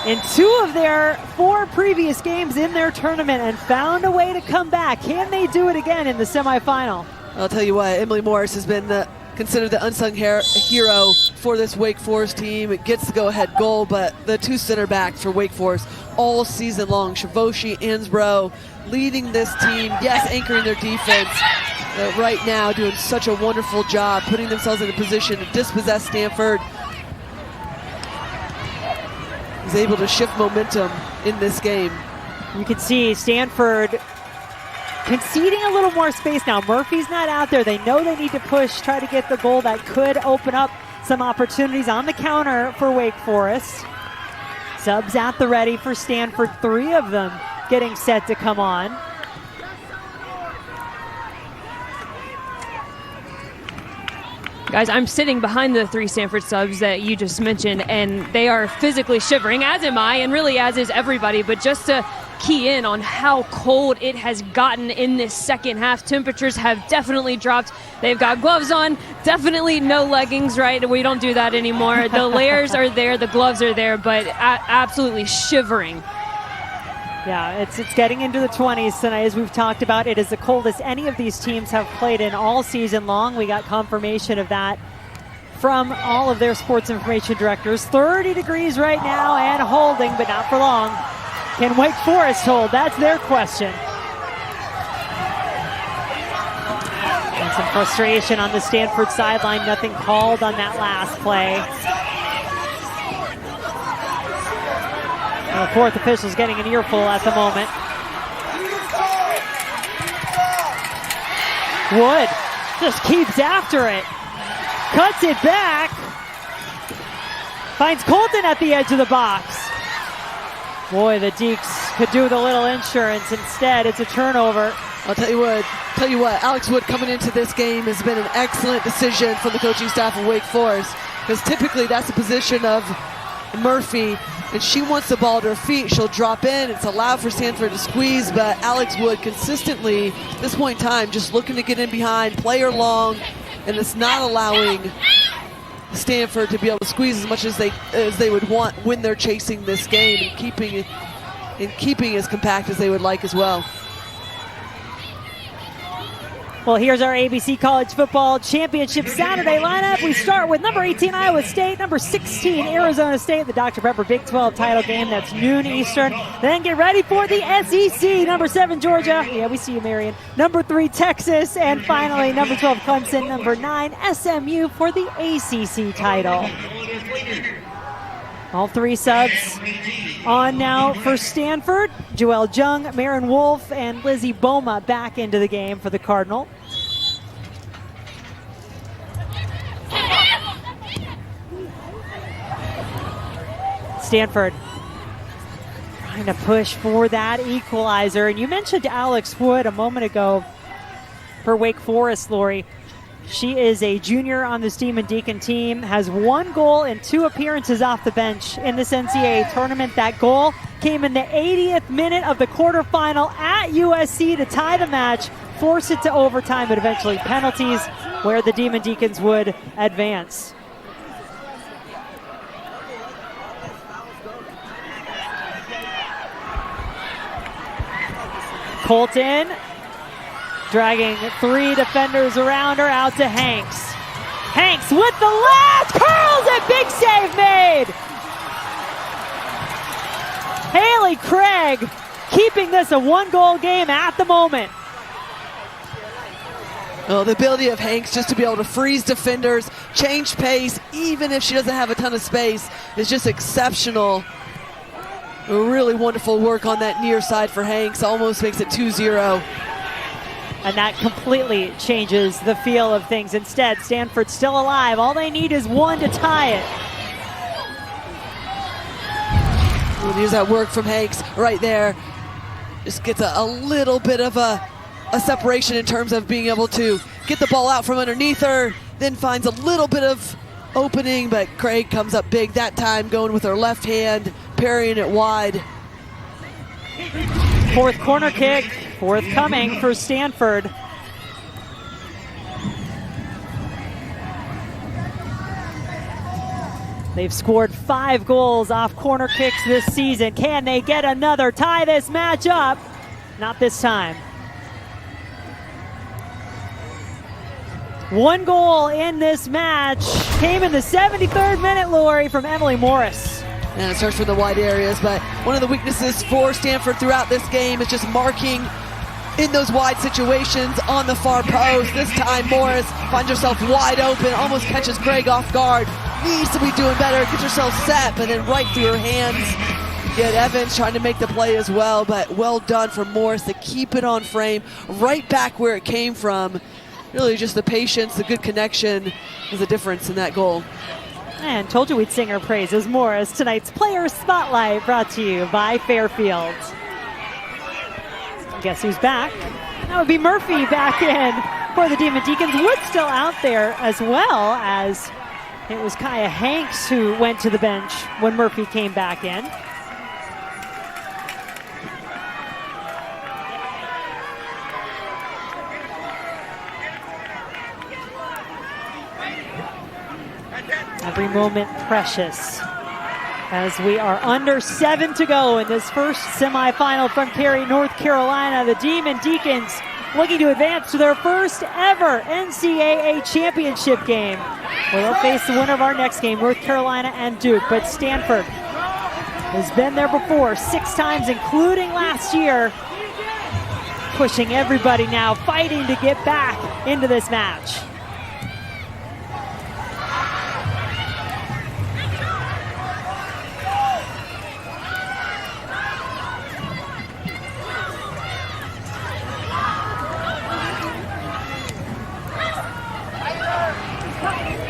A: in 2 of their 4 previous games in their tournament and found a way to come back. Can they do it again in the semifinal?
B: I'll tell you what, Emily Morris has been considered the unsung hero for this Wake Forest team. It gets the go-ahead goal, but the 2 center backs for Wake Forest all season long, Shavoshi, Ansbro, leading this team, yes, anchoring their defense, right now doing such a wonderful job, putting themselves in a position to dispossess Stanford. He's able to shift momentum in this game.
A: You can see Stanford conceding a little more space now. Murphy's not out there. They know they need to push, try to get the goal that could open up some opportunities on the counter for Wake Forest. Subs at the ready for Stanford, 3 of them getting set to come on.
C: Guys, I'm sitting behind the 3 Stanford subs that you just mentioned, and they are physically shivering, as am I, and really as is everybody. But just to key in on how cold it has gotten in this second half, temperatures have definitely dropped. They've got gloves on, definitely no leggings, right? We don't do that anymore. The layers are there, the gloves are there, but absolutely shivering.
A: Yeah, it's getting into the 20s tonight, as we've talked about. It is the coldest any of these teams have played in all season long. We got confirmation of that from all of their sports information directors. 30 degrees right now and holding, but not for long. Can Wake Forest hold? That's their question. And some frustration on the Stanford sideline. Nothing called on that last play. The 4th official's getting an earful at the moment. Wood just keeps after it. Cuts it back. Finds Colton at the edge of the box. Boy, the Deeks could do with a little insurance. Instead, it's a turnover.
B: I'll tell you what, Alex Wood coming into this game has been an excellent decision from the coaching staff of Wake Forest, because typically that's the position of Murphy, and she wants the ball to her feet. She'll drop in. It's allowed for Stanford to squeeze, but Alex Wood consistently, at this point in time, just looking to get in behind, play her long, and it's not allowing Stanford to be able to squeeze as much as they would want when they're chasing this game and keeping as compact as they would like as well.
A: Well, here's our ABC College Football Championship Saturday lineup. We start with number 18, Iowa State, number 16, Arizona State, the Dr. Pepper Big 12 title game. That's noon Eastern. Then get ready for the SEC. Number 7, Georgia. Yeah, we see you, Marion. Number 3, Texas. And finally, number 12, Clemson. Number 9, SMU for the ACC title. All 3 subs on now for Stanford. Joelle Jung, Marin Wolf, and Lizzie Boma back into the game for the Cardinal. Stanford trying to push for that equalizer. And you mentioned Alex Wood a moment ago for Wake Forest, Lori. She is a junior on this Demon Deacon team, has 1 goal and 2 appearances off the bench in this NCAA tournament. That goal came in the 80th minute of the quarterfinal at USC to tie the match, force it to overtime, but eventually penalties, where the Demon Deacons would advance. Colton dragging 3 defenders around her, out to Hanks. Hanks with the left, curls it, big save made. Haley Craig keeping this a 1-goal game at the moment.
B: Well, the ability of Hanks just to be able to freeze defenders, change pace, even if she doesn't have a ton of space, is just exceptional. Really wonderful work on that near side for Hanks. Almost makes it 2-0.
A: And that completely changes the feel of things. Instead, Stanford's still alive. All they need is one to tie it.
B: Here's that work from Hanks right there. Just gets a little bit of a separation in terms of being able to get the ball out from underneath her, then finds a little bit of opening, but Craig comes up big that time, going with her left hand, parrying it wide.
A: Fourth corner kick, forthcoming for Stanford. They've scored 5 goals off corner kicks this season. Can they get another? Tie this match up? Not this time. 1 goal in this match came in the 73rd minute, Lori, from Emily Morris.
B: And it starts from the wide areas, but one of the weaknesses for Stanford throughout this game is just marking in those wide situations on the far post. This time Morris finds herself wide open, almost catches Craig off guard. Needs to be doing better, gets herself set, but then right through her hands. Yet Evans trying to make the play as well, but well done for Morris to keep it on frame, right back where it came from. Really just the patience, the good connection was the difference in that goal.
A: And told you we'd sing her praises. Morris, tonight's Player Spotlight, brought to you by Fairfield. Guess who's back? That would be Murphy back in for the Demon Deacons. Wood still out there, as well as it was Kaya Hanks who went to the bench when Murphy came back in. Every moment precious as we are under 7 to go in this first semifinal from Cary, North Carolina. The Demon Deacons looking to advance to their first ever NCAA championship game, where they'll face the winner of our next game, North Carolina and Duke. But Stanford has been there before 6 times, including last year, pushing everybody now, fighting to get back into this match.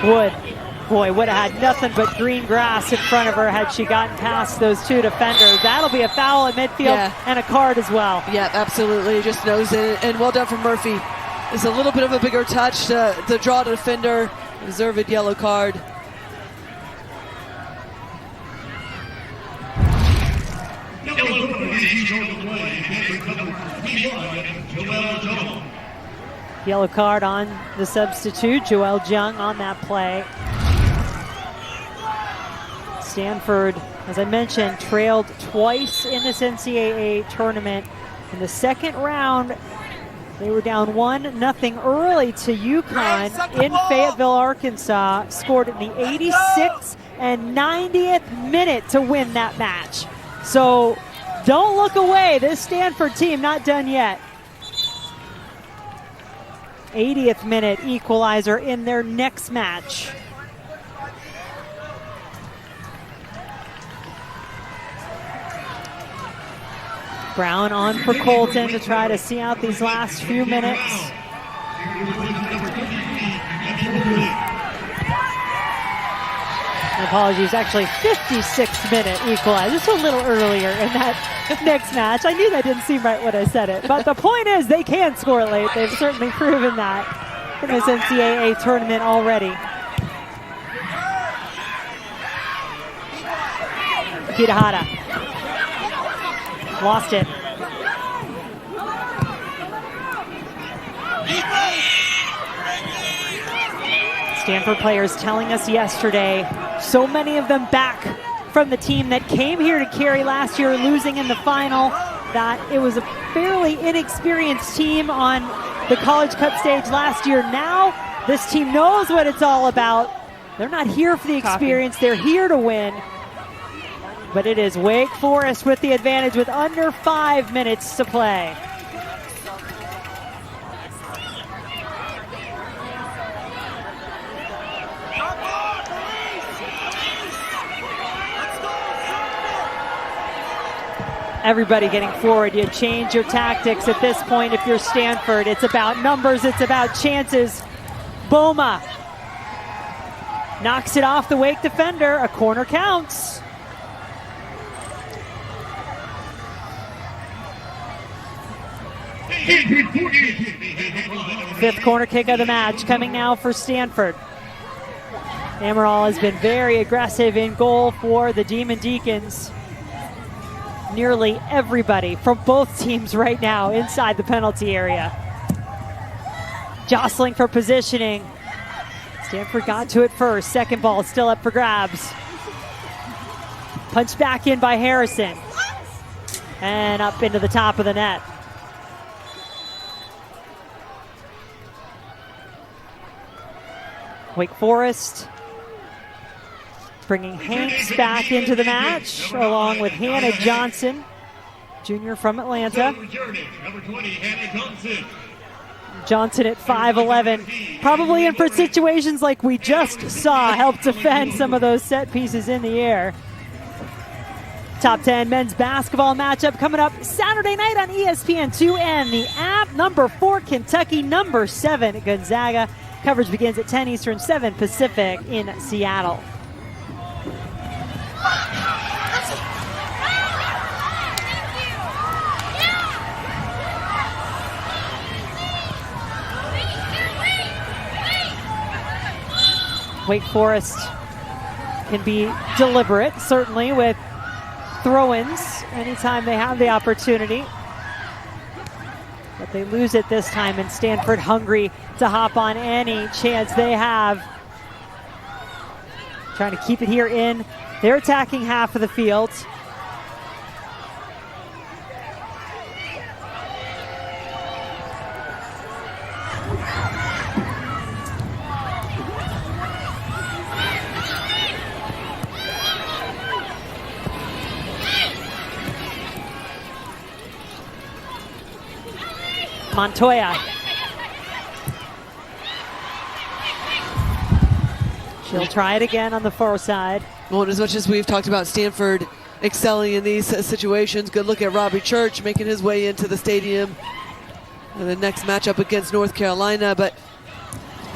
A: Wood, boy, would have had nothing but green grass in front of her had she gotten past those 2 defenders. That'll be a foul at midfield and a card as well.
B: Yeah, absolutely. Just knows it. And well done from Murphy. It's a little bit of a bigger touch to draw the defender. Deserved yellow card.
A: Yellow card on the substitute, Joelle Jung, on that play. Stanford, as I mentioned, trailed twice in this NCAA tournament. In the second round, they were down 1-0 early to UConn in Fayetteville, Arkansas. Scored in the 86th and 90th minute to win that match. So don't look away. This Stanford team not done yet. 80th minute equalizer in their next match. Brown on for Colton to try to see out these last few minutes. Apologies, actually 56th minute equalizer. Just a little earlier in that next match. I knew that didn't seem right when I said it. But the point is they can score late. They've certainly proven that in this NCAA tournament already. Kitahara. Lost it. Stanford players telling us yesterday, so many of them back from the team that came here to Cary last year, losing in the final, that it was a fairly inexperienced team on the College Cup stage last year. Now, this team knows what it's all about. They're not here for the experience, they're here to win. But it is Wake Forest with the advantage with under 5 minutes to play. Everybody getting forward. You change your tactics at this point if you're Stanford. It's about numbers. It's about chances. Boma knocks it off the Wake defender. A corner counts. Fifth corner kick of the match coming now for Stanford. Amaral has been very aggressive in goal for the Demon Deacons. Nearly everybody from both teams right now inside the penalty area. Jostling for positioning. Stanford got to it first. Second ball still up for grabs. Punched back in by Harrison. And up into the top of the net. Wake Forest bringing Hanks back into the match, along with Hannah Johnson, junior from Atlanta. Johnson at 5'11", probably in for situations like we just saw, help defend some of those set pieces in the air. Top 10 men's basketball matchup coming up Saturday night on ESPN2 and the app. Number 4 Kentucky, number 7 Gonzaga. Coverage begins at 10 Eastern, 7 Pacific in Seattle. Wake Forest can be deliberate, certainly, with throw-ins anytime they have the opportunity. But they lose it this time, and Stanford hungry to hop on any chance they have. Trying to keep it here in their attacking half of the field. Montoya. She'll try it again on the far side.
B: Well, as much as we've talked about Stanford excelling in these situations, good look at Robbie Church making his way into the stadium in the next matchup against North Carolina. But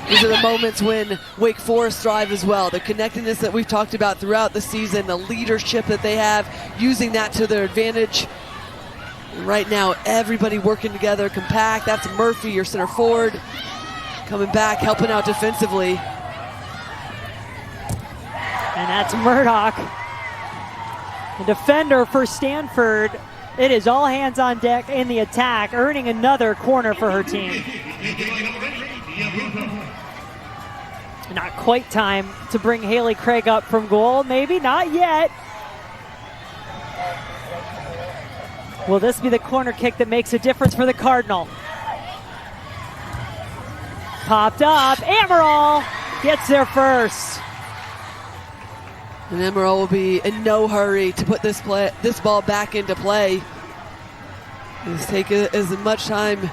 B: these are the moments when Wake Forest thrive as well. The connectedness that we've talked about throughout the season, the leadership that they have, using that to their advantage. Right now, everybody working together, compact. That's Murphy, your center forward, coming back, helping out defensively.
A: And that's Murdoch, the defender for Stanford. It is all hands on deck in the attack, earning another corner for her team. Not quite time to bring Haley Craig up from goal. Maybe not yet. Will this be the corner kick that makes a difference for the Cardinal? Popped up. Amaral gets there first.
B: And Amaral will be in no hurry to put this ball back into play. Let's take as much time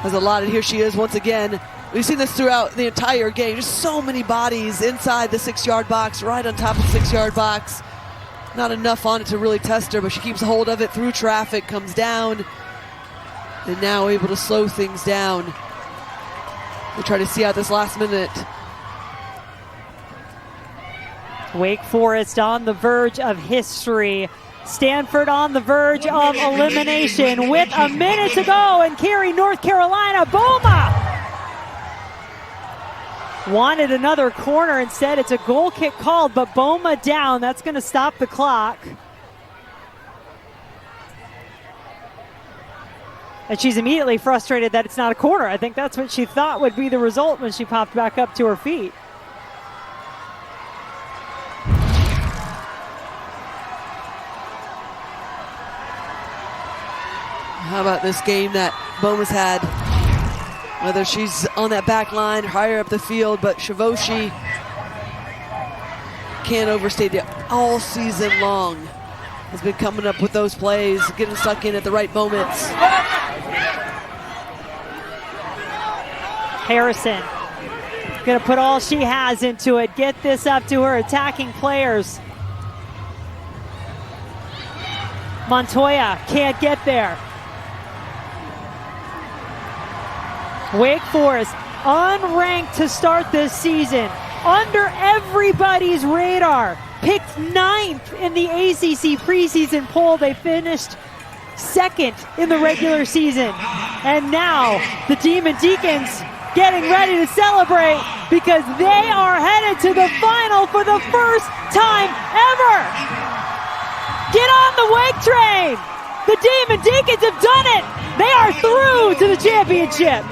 B: as allotted. Here she is once again. We've seen this throughout the entire game. Just so many bodies inside the 6-yard box, right on top of the 6-yard box. Not enough on it to really test her, but she keeps hold of it through traffic, comes down, and now able to slow things down. We'll try to see out this last minute.
A: Wake Forest on the verge of history. Stanford on the verge of elimination with a minute to go, and carry North Carolina. Boma wanted another corner. Instead, it's a goal kick called, but Boma down. That's going to stop the clock. And she's immediately frustrated that it's not a corner. I think that's what she thought would be the result when she popped back up to her feet.
B: How about this game that Boma's had? Whether she's on that back line, higher up the field, but Shavoshi can't overstate it. All season long has been coming up with those plays, getting stuck in at the right moments.
A: Harrison going to put all she has into it, get this up to her attacking players. Montoya can't get there. Wake Forest, unranked to start this season, under everybody's radar, picked 9th in the ACC preseason poll. They finished 2nd in the regular season. And now the Demon Deacons getting ready to celebrate because they are headed to the final for the first time ever. Get on the Wake train. The Demon Deacons have done it. They are through to the championship.